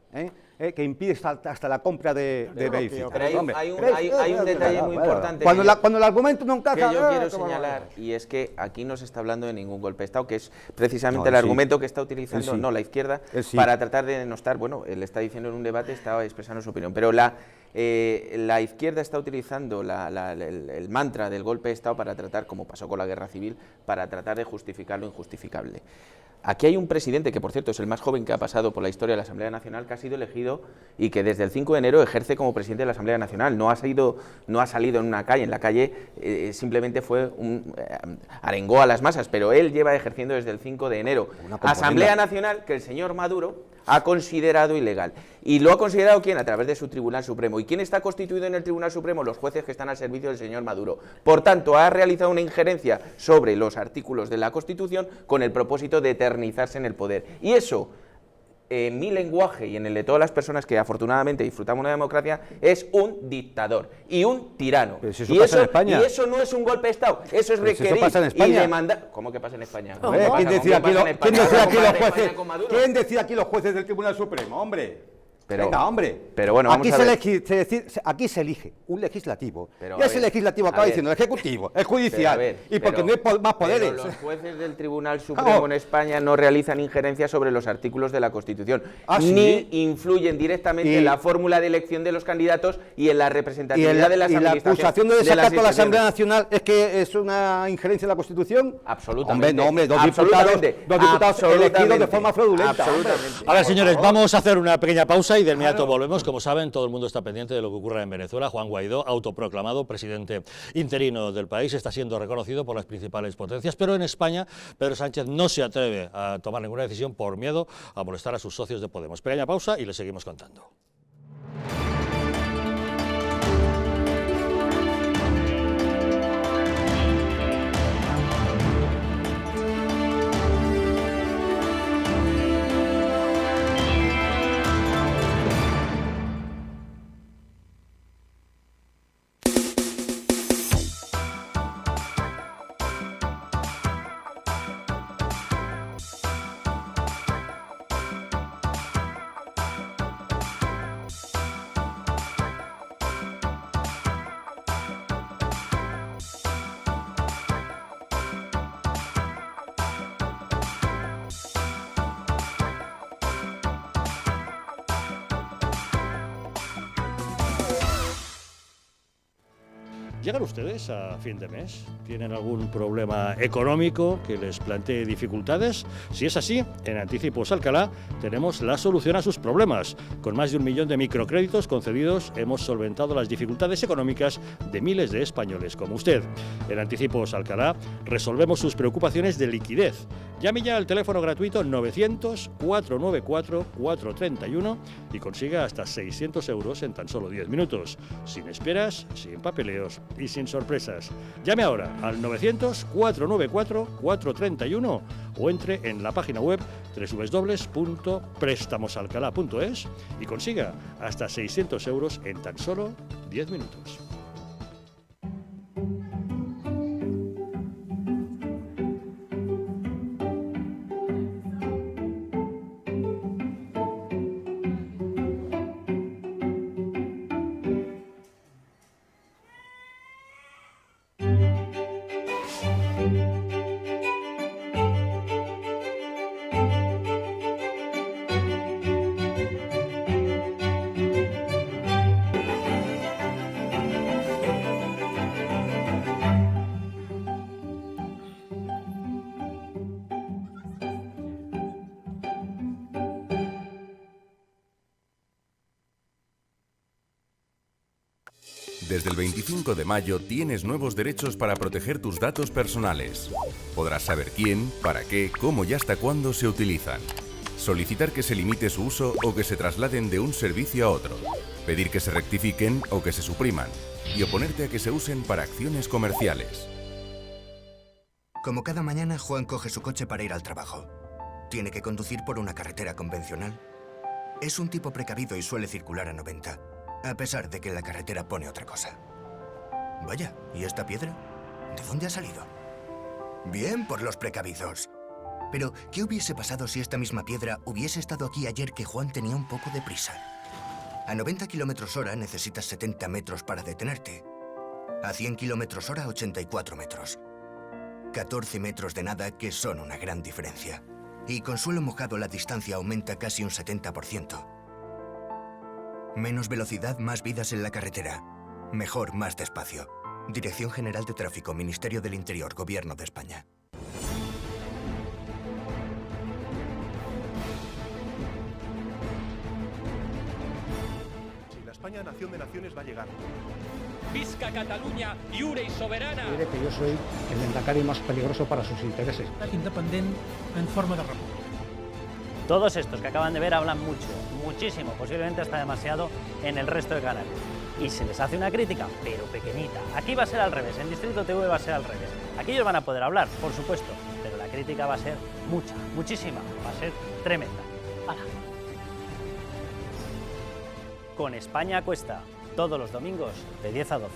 que impide hasta la compra de medicinas? Pero hay Hombre, un detalle muy importante Cuando, que yo- cuando el argumento no encaja... que yo quiero ¿cómo? señalar, y es que aquí no se está hablando de ningún golpe de Estado, que es precisamente No, el él sí. argumento que está utilizando, Él sí. no la izquierda, Él sí. para tratar de denostar, bueno, él está diciendo en un debate, estaba expresando su opinión, pero la izquierda está utilizando el mantra del golpe de Estado para tratar, como pasó con la guerra civil, para tratar de justificar lo injustificable. Aquí hay un presidente que, por cierto, es el más joven que ha pasado por la historia de la Asamblea Nacional, que ha sido elegido y que desde el 5 de enero ejerce como presidente de la Asamblea Nacional. No ha salido en una calle, en la calle simplemente arengó a las masas, pero él lleva ejerciendo desde el 5 de enero. Asamblea Nacional que el señor Maduro ha considerado ilegal. ¿Y lo ha considerado quién? A través de su Tribunal Supremo. ¿Y quién está constituido en el Tribunal Supremo? Los jueces que están al servicio del señor Maduro. Por tanto, ha realizado una injerencia sobre los artículos de la Constitución con el propósito de eternizarse en el poder. Y eso, en mi lenguaje y en el de todas las personas que afortunadamente disfrutamos de una democracia, es un dictador y un tirano. Pero si eso pasa en España. Y eso no es un golpe de Estado, eso es requerir eso pasa en España. y demandar. ¿Cómo que pasa en España? ¿Quién decía aquí los jueces del Tribunal Supremo, hombre? Venga, hombre. Pero bueno, vamos aquí a ver. Aquí se elige un legislativo. Pero, y ese legislativo acaba diciendo el ejecutivo, el judicial, porque no hay más poderes. Pero los jueces del Tribunal Supremo en España no realizan injerencias sobre los artículos de la Constitución, ni influyen directamente en la fórmula de elección de los candidatos y en la representatividad de las administraciones. ¿Y la acusación de desacato a la Asamblea Nacional es que es una injerencia en la Constitución? Absolutamente. Hombre, dos diputados elegidos de forma fraudulenta. Absolutamente. Ahora, señores, vamos a hacer una pequeña pausa y de inmediato volvemos. Como saben, todo el mundo está pendiente de lo que ocurra en Venezuela. Juan Guaidó, autoproclamado presidente interino del país, está siendo reconocido por las principales potencias, pero en España Pedro Sánchez no se atreve a tomar ninguna decisión por miedo a molestar a sus socios de Podemos. Pequeña pausa y le seguimos contando. ¿Llegan ustedes a fin de mes? ¿Tienen algún problema económico que les plantee dificultades? Si es así, en Anticipos Alcalá tenemos la solución a sus problemas. Con más de 1 millón de microcréditos concedidos hemos solventado las dificultades económicas de miles de españoles como usted. En Anticipos Alcalá resolvemos sus preocupaciones de liquidez. Llame ya al teléfono gratuito 900-494-431 y consiga hasta 600 euros en tan solo 10 minutos. Sin esperas, sin papeleos y sin sorpresas. Llame ahora al 900-494-431 o entre en la página web www.prestamosalcalá.es y consiga hasta 600 euros en tan solo 10 minutos. Desde el 25 de mayo tienes nuevos derechos para proteger tus datos personales. Podrás saber quién, para qué, cómo y hasta cuándo se utilizan. Solicitar que se limite su uso o que se trasladen de un servicio a otro. Pedir que se rectifiquen o que se supriman. Y oponerte a que se usen para acciones comerciales. Como cada mañana, Juan coge su coche para ir al trabajo. Tiene que conducir por una carretera convencional. Es un tipo precavido y suele circular a 90. A pesar de que la carretera pone otra cosa. Vaya, ¿y esta piedra? ¿De dónde ha salido? Bien por los precavidos. Pero, ¿qué hubiese pasado si esta misma piedra hubiese estado aquí ayer que Juan tenía un poco de prisa? A 90 km/h necesitas 70 metros para detenerte. A 100 km/h, 84 metros. 14 metros de nada que son una gran diferencia. Y con suelo mojado la distancia aumenta casi un 70%. Menos velocidad, más vidas en la carretera. Mejor, más despacio. Dirección General de Tráfico, Ministerio del Interior, Gobierno de España. España, nación de naciones, va a llegar. Visca Catalunya, lliure i soberana. Diré que yo soy el lehendakari más peligroso para sus intereses. Independent en forma de república. Todos estos que acaban de ver hablan mucho, muchísimo, posiblemente hasta demasiado en el resto de canales. Y se les hace una crítica, pero pequeñita. Aquí va a ser al revés, en Distrito TV va a ser al revés. Aquí ellos van a poder hablar, por supuesto, pero la crítica va a ser mucha, muchísima, va a ser tremenda. ¡Hala! Con España a Cuesta, todos los domingos de 10 a 12.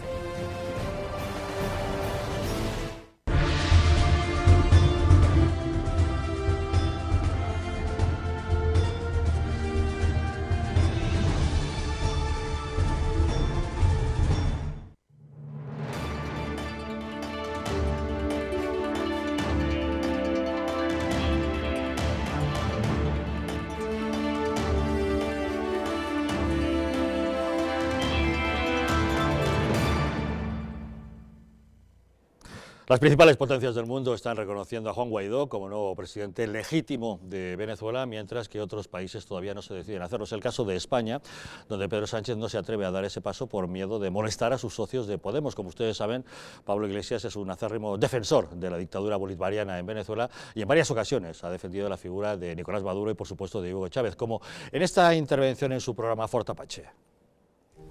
Las principales potencias del mundo están reconociendo a Juan Guaidó como nuevo presidente legítimo de Venezuela, mientras que otros países todavía no se deciden a hacerlo. Es el caso de España, donde Pedro Sánchez no se atreve a dar ese paso por miedo de molestar a sus socios de Podemos. Como ustedes saben, Pablo Iglesias es un acérrimo defensor de la dictadura bolivariana en Venezuela y en varias ocasiones ha defendido la figura de Nicolás Maduro y, por supuesto, de Hugo Chávez, como en esta intervención en su programa Fort Apache.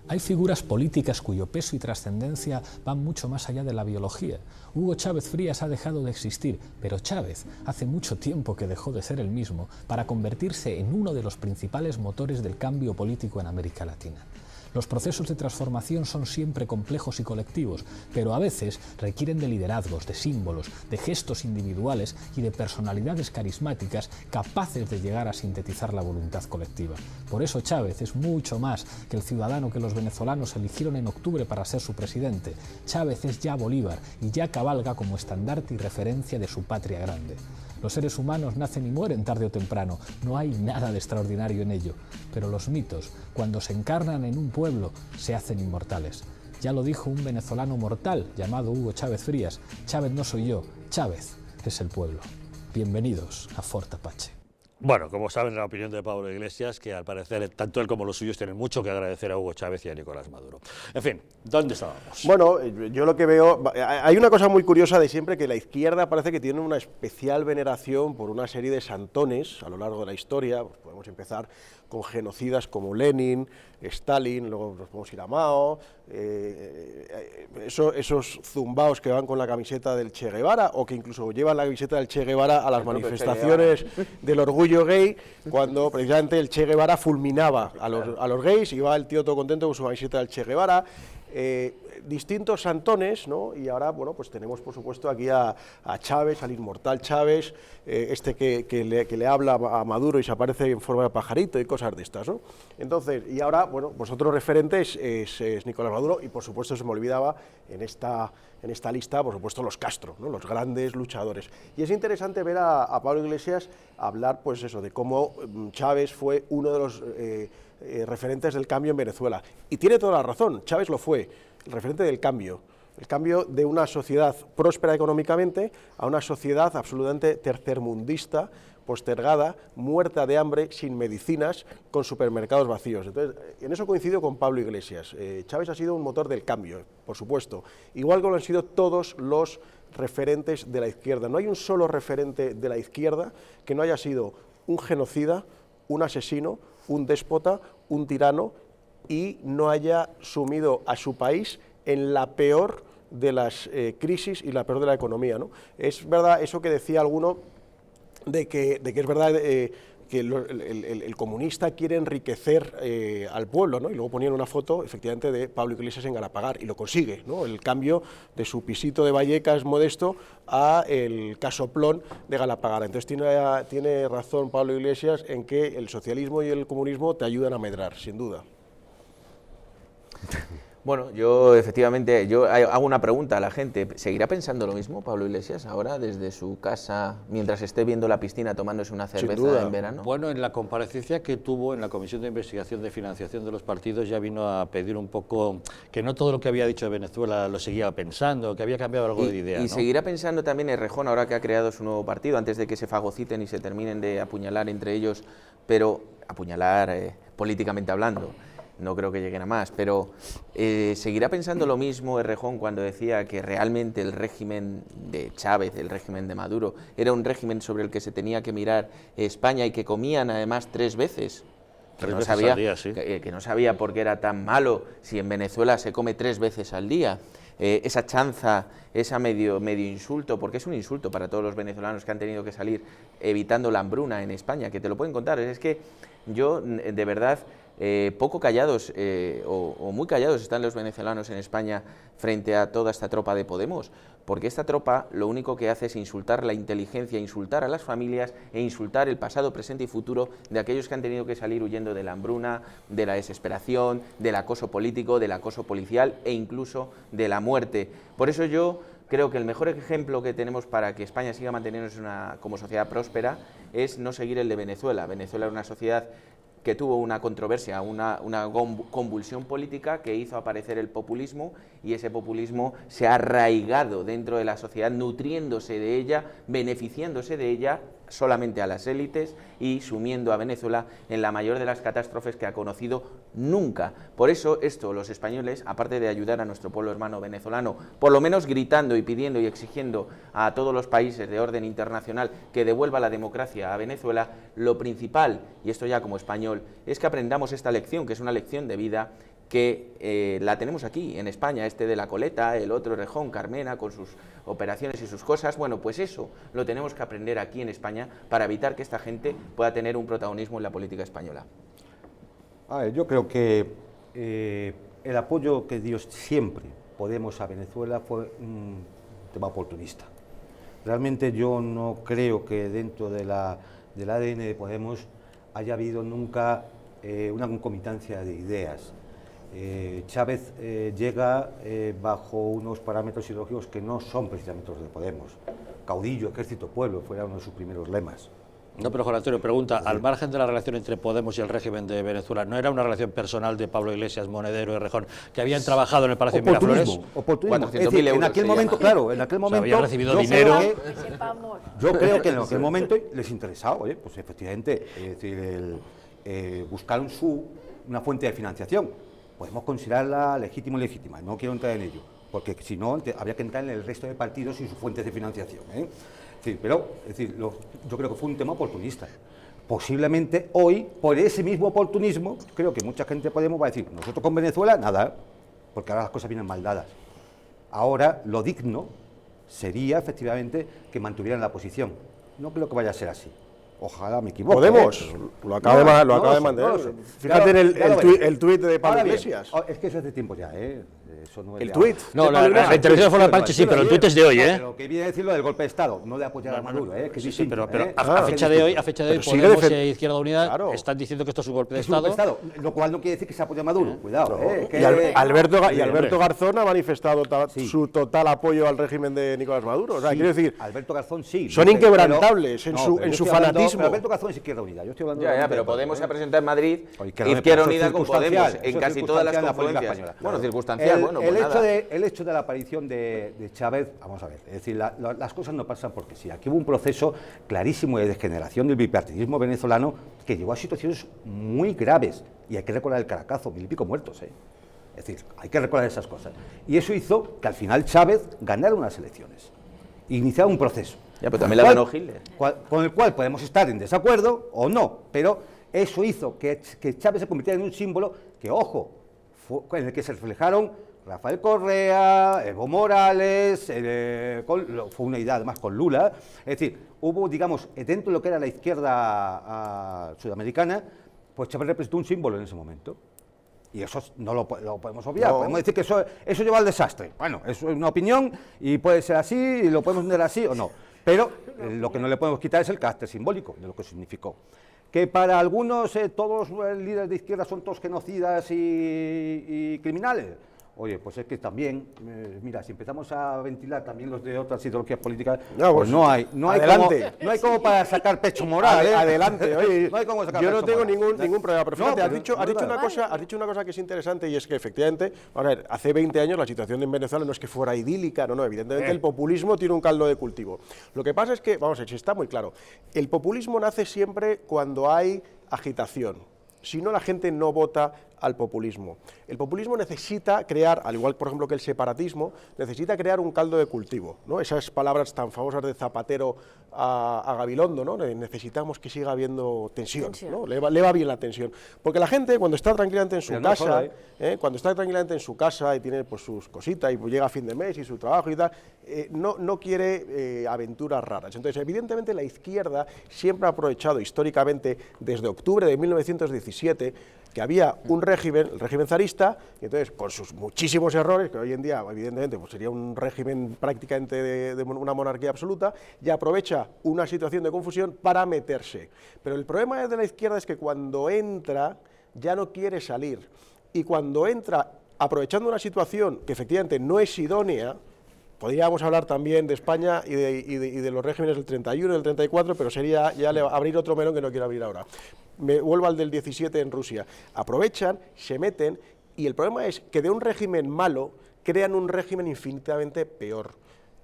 Hay figuras políticas cuyo peso y trascendencia van mucho más allá de la biología. Hugo Chávez Frías ha dejado de existir, pero Chávez hace mucho tiempo que dejó de ser el mismo para convertirse en uno de los principales motores del cambio político en América Latina. Los procesos de transformación son siempre complejos y colectivos, pero a veces requieren de liderazgos, de símbolos, de gestos individuales y de personalidades carismáticas capaces de llegar a sintetizar la voluntad colectiva. Por eso Chávez es mucho más que el ciudadano que los venezolanos eligieron en octubre para ser su presidente. Chávez es ya Bolívar y ya cabalga como estandarte y referencia de su patria grande. Los seres humanos nacen y mueren tarde o temprano, no hay nada de extraordinario en ello, pero los mitos, cuando se encarnan en un pueblo, se hacen inmortales. Ya lo dijo un venezolano mortal llamado Hugo Chávez Frías: Chávez no soy yo, Chávez es el pueblo. Bienvenidos a Fort Apache. Bueno, como saben, la opinión de Pablo Iglesias, que al parecer tanto él como los suyos tienen mucho que agradecer a Hugo Chávez y a Nicolás Maduro. En fin, ¿dónde estábamos? Bueno, yo lo que veo, hay una cosa muy curiosa de siempre, que la izquierda parece que tiene una especial veneración por una serie de santones a lo largo de la historia. Pues podemos empezar con genocidas como Lenin, Stalin, luego nos podemos ir a Mao, esos zumbaos que van con la camiseta del Che Guevara, o que incluso llevan la camiseta del Che Guevara a las manifestaciones del orgullo gay, cuando precisamente el Che Guevara fulminaba a los gays, y va el tío todo contento con su camiseta del Che Guevara. Distintos santones, ¿no? Y ahora, bueno, pues tenemos por supuesto aquí a Chávez, al inmortal Chávez, que le habla a Maduro y se aparece en forma de pajarito y cosas de estas, ¿no? Entonces, y ahora, bueno, pues otro referente es Nicolás Maduro, y por supuesto se me olvidaba en esta lista, por supuesto, los Castro, ¿no? Los grandes luchadores. Y es interesante ver a Pablo Iglesias hablar, pues eso, de cómo Chávez fue uno de los referentes del cambio en Venezuela. Y tiene toda la razón, Chávez lo fue, el referente del cambio. El cambio de una sociedad próspera económicamente a una sociedad absolutamente tercermundista, postergada, muerta de hambre, sin medicinas, con supermercados vacíos. Entonces, en eso coincido con Pablo Iglesias. Chávez ha sido un motor del cambio, por supuesto, igual que lo han sido todos los referentes de la izquierda. No hay un solo referente de la izquierda que no haya sido un genocida, un asesino, un déspota, un tirano, y no haya sumido a su país en la peor de las crisis y la peor de la economía, ¿no? Es verdad eso que decía alguno, de que es verdad que el comunista quiere enriquecer al pueblo, ¿no? Y luego ponían una foto, efectivamente, de Pablo Iglesias en Galapagar, y lo consigue, ¿no? El cambio de su pisito de Vallecas modesto a el casoplón de Galapagar. Entonces tiene razón Pablo Iglesias en que el socialismo y el comunismo te ayudan a medrar, sin duda. Bueno, yo efectivamente, hago una pregunta a la gente. ¿Seguirá pensando lo mismo Pablo Iglesias ahora desde su casa, mientras esté viendo la piscina tomándose una cerveza en verano? Bueno, en la comparecencia que tuvo en la Comisión de Investigación de Financiación de los Partidos ya vino a pedir un poco que no todo lo que había dicho de Venezuela lo seguía pensando, que había cambiado algo de idea, y ¿no? seguirá pensando también Errejón, ahora que ha creado su nuevo partido, antes de que se fagociten y se terminen de apuñalar entre ellos, pero apuñalar políticamente hablando. no creo que lleguen a más, pero ¿seguirá pensando lo mismo Errejón cuando decía que realmente el régimen de Chávez, el régimen de Maduro, era un régimen sobre el que se tenía que mirar España y que comían además 3 veces? Que no sabía por qué era tan malo si en Venezuela se come 3 veces al día. Esa chanza, esa medio insulto, porque es un insulto para todos los venezolanos que han tenido que salir evitando la hambruna en España, que te lo pueden contar. Es que yo, de verdad, poco callados o muy callados están los venezolanos en España frente a toda esta tropa de Podemos, porque esta tropa lo único que hace es insultar la inteligencia, insultar a las familias e insultar el pasado, presente y futuro de aquellos que han tenido que salir huyendo de la hambruna, de la desesperación, del acoso político, del acoso policial e incluso de la muerte. Por eso yo creo que el mejor ejemplo que tenemos para que España siga manteniéndose como sociedad próspera es no seguir el de Venezuela. Venezuela era una sociedad que tuvo una controversia, una convulsión política que hizo aparecer el populismo, y ese populismo se ha arraigado dentro de la sociedad, nutriéndose de ella, beneficiándose de ella solamente a las élites y sumiendo a Venezuela en la mayor de las catástrofes que ha conocido nunca. Por eso los españoles, aparte de ayudar a nuestro pueblo hermano venezolano, por lo menos gritando y pidiendo y exigiendo a todos los países de orden internacional que devuelva la democracia a Venezuela, lo principal, y esto ya como español, es que aprendamos esta lección, que es una lección de vida, que la tenemos aquí en España, de la coleta, el otro Errejón, Carmena, con sus operaciones y sus cosas. Bueno, pues eso lo tenemos que aprender aquí en España para evitar que esta gente pueda tener un protagonismo en la política española. A ver, yo creo que el apoyo que dio siempre Podemos a Venezuela fue un tema oportunista. Realmente yo no creo que dentro del ADN de Podemos haya habido nunca una concomitancia de ideas. Chávez llega bajo unos parámetros ideológicos que no son precisamente los de Podemos. Caudillo, ejército, pueblo, fuera uno de sus primeros lemas. No, pero Juan Antonio pregunta, al margen de la relación entre Podemos y el régimen de Venezuela, ¿no era una relación personal de Pablo Iglesias, Monedero y Errejón, que habían trabajado en el Palacio de Miraflores? Oportunismo. Es decir, en aquel momento, claro, en aquel momento... habían recibido dinero. Yo creo que en aquel momento les interesaba, oye, pues efectivamente, es decir, buscaron una fuente de financiación. Podemos considerarla legítima o ilegítima, no quiero entrar en ello, porque si no, habría que entrar en el resto de partidos y sus fuentes de financiación. Sí, pero yo creo que fue un tema oportunista. Posiblemente hoy, por ese mismo oportunismo, creo que mucha gente Podemos va a decir, nosotros con Venezuela, nada, porque ahora las cosas vienen mal dadas. Ahora, lo digno sería, efectivamente, que mantuvieran la posición. No creo que vaya a ser así. Ojalá me equivoque. Podemos, lo acaba de mantener. Fíjate en el tuit de Pablo Iglesias. Es que eso es de tiempo ya, Eso no es el tuit. No, la intervención fue la Panchi, sí, pero el tuit es de hoy, Pero que viene a decir lo del golpe de Estado, no de apoyar a Maduro, que sí, pero a fecha de hoy, Podemos e Izquierda Unida están diciendo que esto es un golpe de Estado. Lo cual no quiere decir que se apoye a Maduro, cuidado. Y Alberto Garzón ha manifestado su total apoyo al régimen de Nicolás Maduro. O sea, quiero decir, Alberto Garzón sí. Son inquebrantables en su fanatismo. Pero Alberto Garzón es Izquierda Unida. Yo estoy hablando pero Podemos se ha presentado en Madrid, Izquierda Unida con Podemos, en casi todas las confluencias. Bueno, circunstancial, bueno, pues nada. El hecho de la aparición de Chávez, vamos a ver, es decir, las cosas no pasan porque sí. Aquí hubo un proceso clarísimo de degeneración del bipartidismo venezolano que llevó a situaciones muy graves. Y hay que recordar el Caracazo, 1000 y pico muertos, Es decir, hay que recordar esas cosas. Y eso hizo que al final Chávez ganara unas elecciones, iniciara un proceso. Ya, pero también la ganó Hitler. Con el cual podemos estar en desacuerdo o no, pero eso hizo que Chávez se convirtiera en un símbolo que, ojo, en el que se reflejaron Rafael Correa, Evo Morales, fue una idea además con Lula. Es decir, hubo, digamos, dentro de lo que era la izquierda sudamericana, pues Chávez representó un símbolo en ese momento. Y eso no lo podemos obviar, podemos decir que eso lleva al desastre. Bueno, eso es una opinión y puede ser así, y lo podemos entender así o no. Pero lo que no le podemos quitar es el carácter simbólico de lo que significó. Que para algunos todos los líderes de izquierda son todos genocidas y criminales. Oye, pues es que también, mira, si empezamos a ventilar también los de otras ideologías políticas, pues no hay como para sacar pecho moral. Adelante, oye, no hay como sacar yo no pecho tengo moral. ningún problema, pero fíjate, has dicho una cosa que es interesante, y es que efectivamente, a ver, hace 20 años la situación en Venezuela no es que fuera idílica, no, evidentemente el populismo tiene un caldo de cultivo. Lo que pasa es que, vamos a ver, si está muy claro, el populismo nace siempre cuando hay agitación. Si no, la gente no vota al populismo. El populismo necesita crear, al igual por ejemplo que el separatismo, necesita crear un caldo de cultivo, ¿no? Esas palabras tan famosas de Zapatero a Gabilondo, ¿no? Necesitamos que siga habiendo tensión, ¿no? Le va bien la tensión. Porque la gente cuando está tranquilamente en su casa, cuando está tranquilamente en su casa y tiene pues sus cositas y pues, llega a fin de mes y su trabajo y tal, no quiere aventuras raras. Entonces, evidentemente la izquierda siempre ha aprovechado históricamente desde octubre de 1917 que había un régimen, el régimen zarista, y entonces con sus muchísimos errores, que hoy en día evidentemente pues sería un régimen prácticamente de una monarquía absoluta, y aprovecha una situación de confusión para meterse. Pero el problema de la izquierda es que cuando entra ya no quiere salir, y cuando entra aprovechando una situación que efectivamente no es idónea. Podríamos hablar también de España y de los regímenes del 31 y del 34, pero sería ya abrir otro melón que no quiero abrir ahora. Me vuelvo al del 17 en Rusia. Aprovechan, se meten, y el problema es que de un régimen malo crean un régimen infinitamente peor.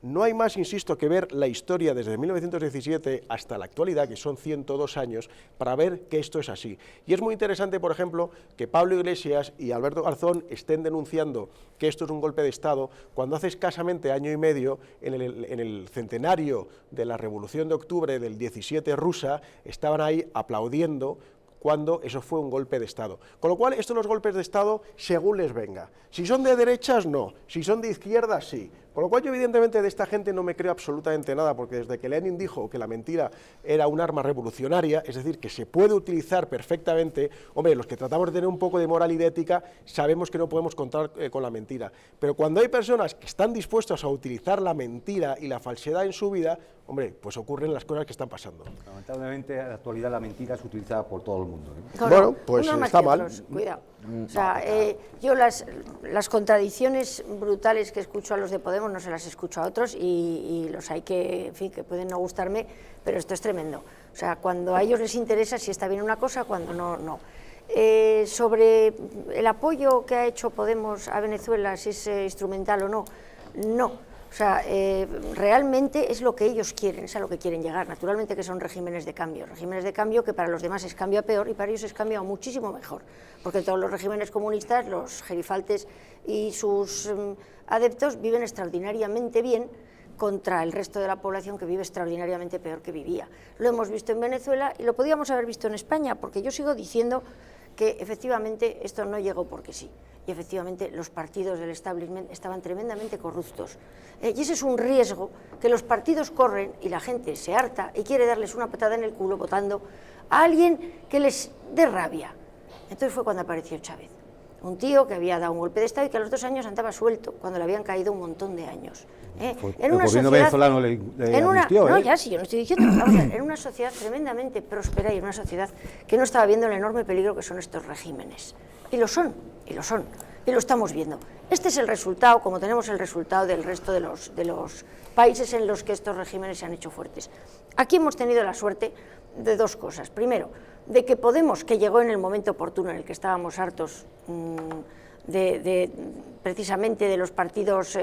No hay más, insisto, que ver la historia desde 1917 hasta la actualidad, que son 102 años, para ver que esto es así. Y es muy interesante, por ejemplo, que Pablo Iglesias y Alberto Garzón estén denunciando que esto es un golpe de Estado, cuando hace escasamente año y medio, en el centenario de la Revolución de Octubre del 17 rusa, estaban ahí aplaudiendo cuando eso fue un golpe de Estado. Con lo cual, estos los golpes de Estado según les venga. Si son de derechas, no. Si son de izquierdas, sí. Con lo cual yo evidentemente de esta gente no me creo absolutamente nada, porque desde que Lenin dijo que la mentira era un arma revolucionaria, es decir, que se puede utilizar perfectamente, hombre, los que tratamos de tener un poco de moral y de ética, sabemos que no podemos contar con la mentira. Pero cuando hay personas que están dispuestas a utilizar la mentira y la falsedad en su vida, hombre, pues ocurren las cosas que están pasando. Lamentablemente, en la actualidad la mentira es utilizada por todo el mundo, ¿no? Bueno, pues está mal. Otros, cuidado. O sea, yo las contradicciones brutales que escucho a los de Podemos no se las escucho a otros y los hay que, en fin, que pueden no gustarme, pero esto es tremendo. O sea, cuando a ellos les interesa si está bien una cosa, cuando no, no. Sobre el apoyo que ha hecho Podemos a Venezuela, si es instrumental o no, no. O sea, realmente es lo que ellos quieren, es a lo que quieren llegar. Naturalmente que son regímenes de cambio que para los demás es cambio a peor y para ellos es cambio a muchísimo mejor, porque todos los regímenes comunistas, los gerifaltes y sus adeptos viven extraordinariamente bien contra el resto de la población que vive extraordinariamente peor que vivía. Lo hemos visto en Venezuela y lo podíamos haber visto en España, porque yo sigo diciendo que efectivamente esto no llegó porque sí. Y efectivamente los partidos del establishment estaban tremendamente corruptos. Y ese es un riesgo que los partidos corren y la gente se harta y quiere darles una patada en el culo votando a alguien que les dé rabia. Entonces fue cuando apareció Chávez, un tío que había dado un golpe de Estado y que a los 2 años andaba suelto, cuando le habían caído un montón de años. En una gobierno venezolano le amnistió, no, ya sí, yo no estoy diciendo, vamos a ver, en una sociedad tremendamente próspera y en una sociedad que no estaba viendo el enorme peligro que son estos regímenes. Y lo son, y lo estamos viendo. Este es el resultado, como tenemos el resultado del resto de los países en los que estos regímenes se han hecho fuertes. Aquí hemos tenido la suerte de 2 cosas. Primero, de que Podemos, que llegó en el momento oportuno en el que estábamos hartos precisamente de los partidos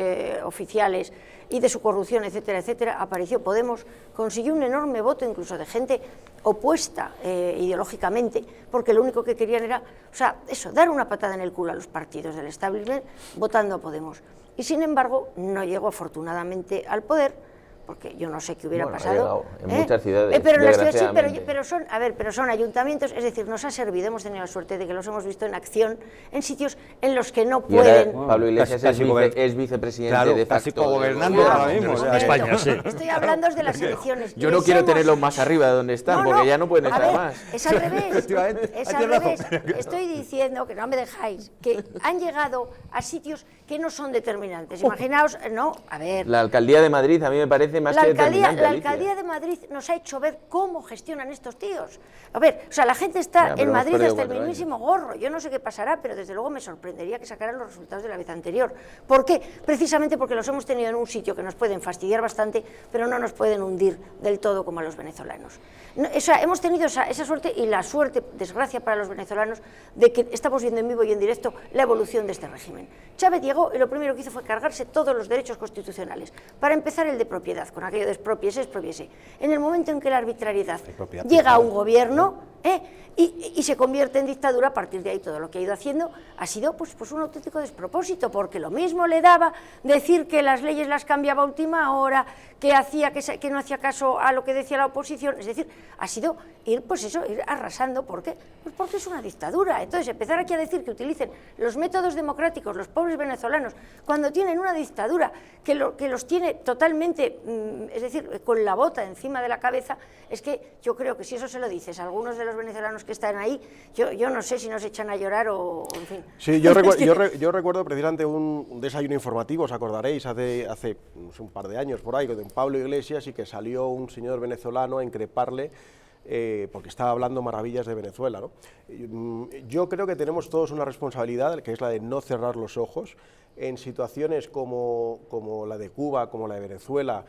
oficiales y de su corrupción, etcétera, etcétera, apareció Podemos, consiguió un enorme voto incluso de gente opuesta ideológicamente, porque lo único que querían era, o sea, eso, dar una patada en el culo a los partidos del establishment votando a Podemos. Y sin embargo, no llegó afortunadamente al poder, porque yo no sé qué hubiera pasado. En muchas ciudades, pero en las ciudades sí, pero son ayuntamientos, es decir, nos ha servido, hemos tenido la suerte de que los hemos visto en acción en sitios en los que no pueden. Pablo Iglesias es vicepresidente de facto. Casi gobernando ahora mismo. En España, sí. Estoy hablando de las elecciones. Yo no quiero tenerlos más arriba de donde están, porque ya no pueden estar más. Es al revés. Es al revés. Estoy diciendo, que no me dejáis, que han llegado a sitios que no son determinantes. Imaginaos, no, a ver. La alcaldía de Madrid a mí me parece más que determinante. La alcaldía de Madrid nos ha hecho ver cómo gestionan estos tíos. A ver, o sea, la gente está en Madrid hasta el mismísimo gorro. Yo no sé qué pasará, pero desde luego me sorprendería que sacaran los resultados de la vez anterior. ¿Por qué? Precisamente porque los hemos tenido en un sitio que nos pueden fastidiar bastante, pero no nos pueden hundir del todo como a los venezolanos. O sea, hemos tenido esa suerte y la suerte, desgracia para los venezolanos, de que estamos viendo en vivo y en directo la evolución de este régimen. Chávez llegó y lo primero que hizo fue cargarse todos los derechos constitucionales. Para empezar, el de propiedad, con aquello de expropiese. En el momento en que la arbitrariedad llega a un gobierno, Y se convierte en dictadura. A partir de ahí todo lo que ha ido haciendo ha sido pues un auténtico despropósito, porque lo mismo le daba decir que las leyes las cambiaba a última hora, que no hacía caso a lo que decía la oposición. Es decir, ha sido ir arrasando. ¿Por qué? Pues porque es una dictadura. Entonces, empezar aquí a decir que utilicen los métodos democráticos los pobres venezolanos cuando tienen una dictadura que los tiene totalmente, es decir, con la bota encima de la cabeza, es que yo creo que si eso se lo dices a algunos de los venezolanos que están ahí, yo no sé si nos echan a llorar o en fin. Sí, yo recuerdo precisamente un desayuno informativo, os acordaréis, hace un par de años por ahí, con Pablo Iglesias, y que salió un señor venezolano a increparle porque estaba hablando maravillas de Venezuela, ¿no? Yo creo que tenemos todos una responsabilidad, que es la de no cerrar los ojos en situaciones como la de Cuba, como la de Venezuela.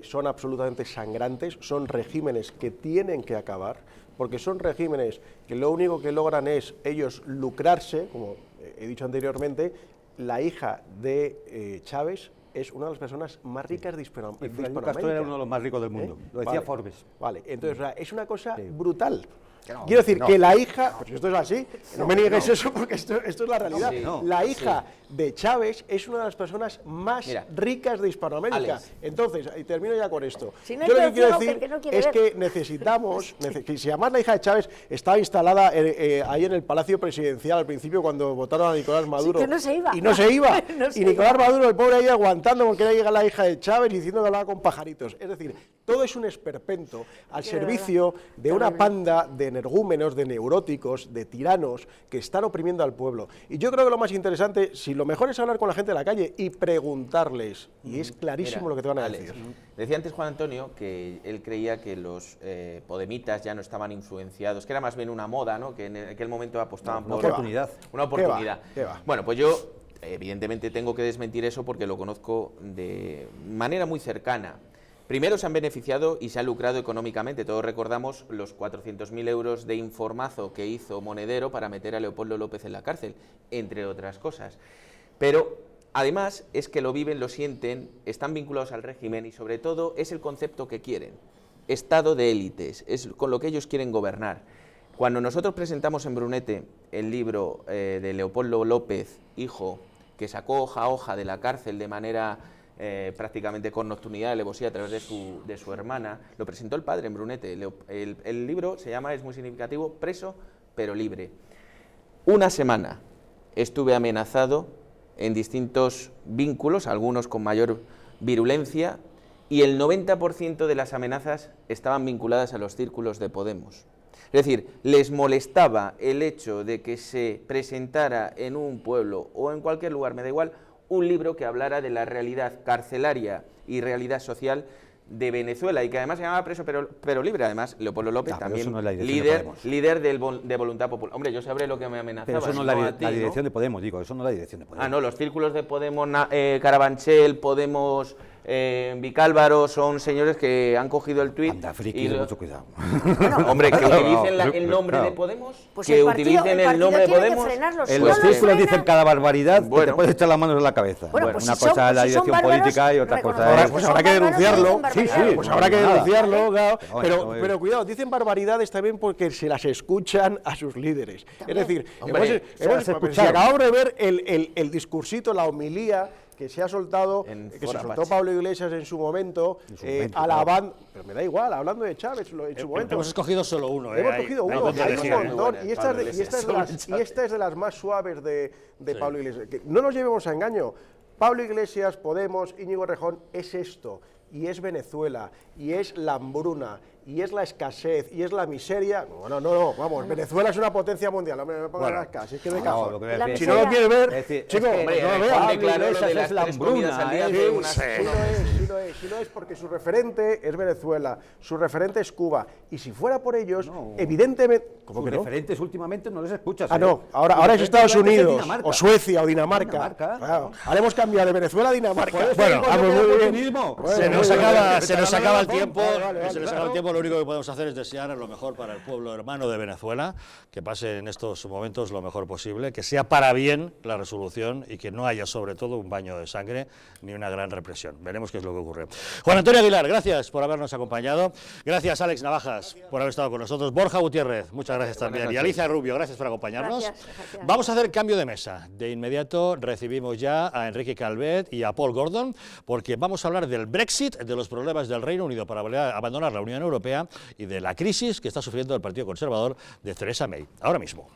Son absolutamente sangrantes, son regímenes que tienen que acabar, porque son regímenes que lo único que logran es ellos lucrarse, como he dicho anteriormente. La hija de Chávez es una de las personas más ricas de Hispanoamérica. Fidel Castro era uno de los más ricos del mundo, lo decía Forbes. Vale, entonces es una cosa brutal. Quiero decir que la hija, pues esto es así, no me niegues eso, porque esto es la realidad. La hija de Chávez es una de las personas más ricas de Hispanoamérica. Alex. Entonces, y termino ya con esto. Si no Yo lo que quiero decir decir no es que necesitamos, si además la hija de Chávez estaba instalada ahí en el Palacio Presidencial al principio cuando votaron a Nicolás Maduro. Sí, que no se iba. Y no se iba. No se Y Nicolás iba. Maduro, el pobre, ahí aguantando porque era llega la hija de Chávez diciendo que hablaba con pajaritos. Es decir, todo es un esperpento al servicio de una panda de energúmenos, de neuróticos, de tiranos que están oprimiendo al pueblo. Y yo creo que lo más interesante, si lo mejor es hablar con la gente de la calle y preguntarles, y es clarísimo lo que te van a decir. Decía antes Juan Antonio que él creía que los podemitas ya no estaban influenciados, que era más bien una moda, ¿no? Que en aquel momento apostaban por una oportunidad. ¿Qué va? Bueno, pues yo evidentemente tengo que desmentir eso porque lo conozco de manera muy cercana. Primero se han beneficiado y se han lucrado económicamente. Todos recordamos los 400.000 euros de informazo que hizo Monedero para meter a Leopoldo López en la cárcel, entre otras cosas. Pero además es que lo viven, lo sienten, están vinculados al régimen y sobre todo es el concepto que quieren. Estado de élites, es con lo que ellos quieren gobernar. Cuando nosotros presentamos en Brunete el libro de Leopoldo López, hijo, que sacó hoja a hoja de la cárcel de manera prácticamente con nocturnidad, alevosía a través de su hermana, lo presentó el padre en Brunete. El libro se llama, es muy significativo, Preso pero libre. Una semana estuve amenazado en distintos vínculos, algunos con mayor virulencia, y el 90% de las amenazas estaban vinculadas a los círculos de Podemos. Es decir, les molestaba el hecho de que se presentara en un pueblo o en cualquier lugar, me da igual, un libro que hablara de la realidad carcelaria y realidad social de Venezuela y que además se llamaba Preso pero libre. Además, Leopoldo López también no es líder de Voluntad Popular. Hombre, yo sabré lo que me amenazaba. Pero eso no es la dirección de Podemos, digo, eso no es la dirección de Podemos. Ah, no, los círculos de Podemos, Carabanchel, Podemos, Vicálvaro, son señores que han cogido el tuit. Anda, friki, mucho cuidado. Hombre, que utilicen el nombre de Podemos, pues que utilicen el nombre de Podemos. En los círculos dicen cada barbaridad, que te puedes echar las manos en la cabeza. Bueno, pues una cosa es la dirección política y otra cosa es... Pues habrá que denunciarlo. Sí, pues habrá que denunciarlo, claro. Pero cuidado, dicen barbaridades también porque se las escuchan a sus líderes. Es decir, si acabamos de ver el discursito, la homilía que se ha soltado, que se soltó Pablo Iglesias en su momento, alabando, pero me da igual, hablando de Chávez en su momento. Hemos escogido solo uno. Hemos cogido uno, hay un montón, y esta es de las más suaves de Pablo Iglesias. Que no nos llevemos a engaño, Pablo Iglesias, Podemos, Íñigo Errejón, es esto, y es Venezuela, y es la hambruna, y es la escasez, y es la miseria. No, vamos, Venezuela es una potencia mundial, no me pongan las casas, es que me cago. Si no lo quieres ver, chicos, no lo veas. Es la hambruna, Si no es porque su referente es Venezuela, su referente es Cuba, y si fuera por ellos, evidentemente... Sus referentes últimamente no les escuchas. No, ahora es Estados Unidos, o Suecia, o Dinamarca. Claro. Ahora hemos cambiado de Venezuela a Dinamarca. Bueno, muy bien. nos acaba el tiempo. Se nos acaba el tiempo. Lo único que podemos hacer es desear lo mejor para el pueblo hermano de Venezuela, que pase en estos momentos lo mejor posible, que sea para bien la resolución y que no haya sobre todo un baño de sangre ni una gran represión. Veremos qué es lo que ocurre. Juan Antonio Aguilar, gracias por habernos acompañado. Gracias, Alex Navajas, por haber estado con nosotros. Borja Gutiérrez, muchas gracias también. Y Alicia Rubio, gracias por acompañarnos. Gracias. Vamos a hacer cambio de mesa. De inmediato recibimos ya a Enrique Calvet y a Paul Gordon, porque vamos a hablar del Brexit, de los problemas del Reino Unido para abandonar la Unión Europea y de la crisis que está sufriendo el Partido Conservador de Theresa May. Ahora mismo.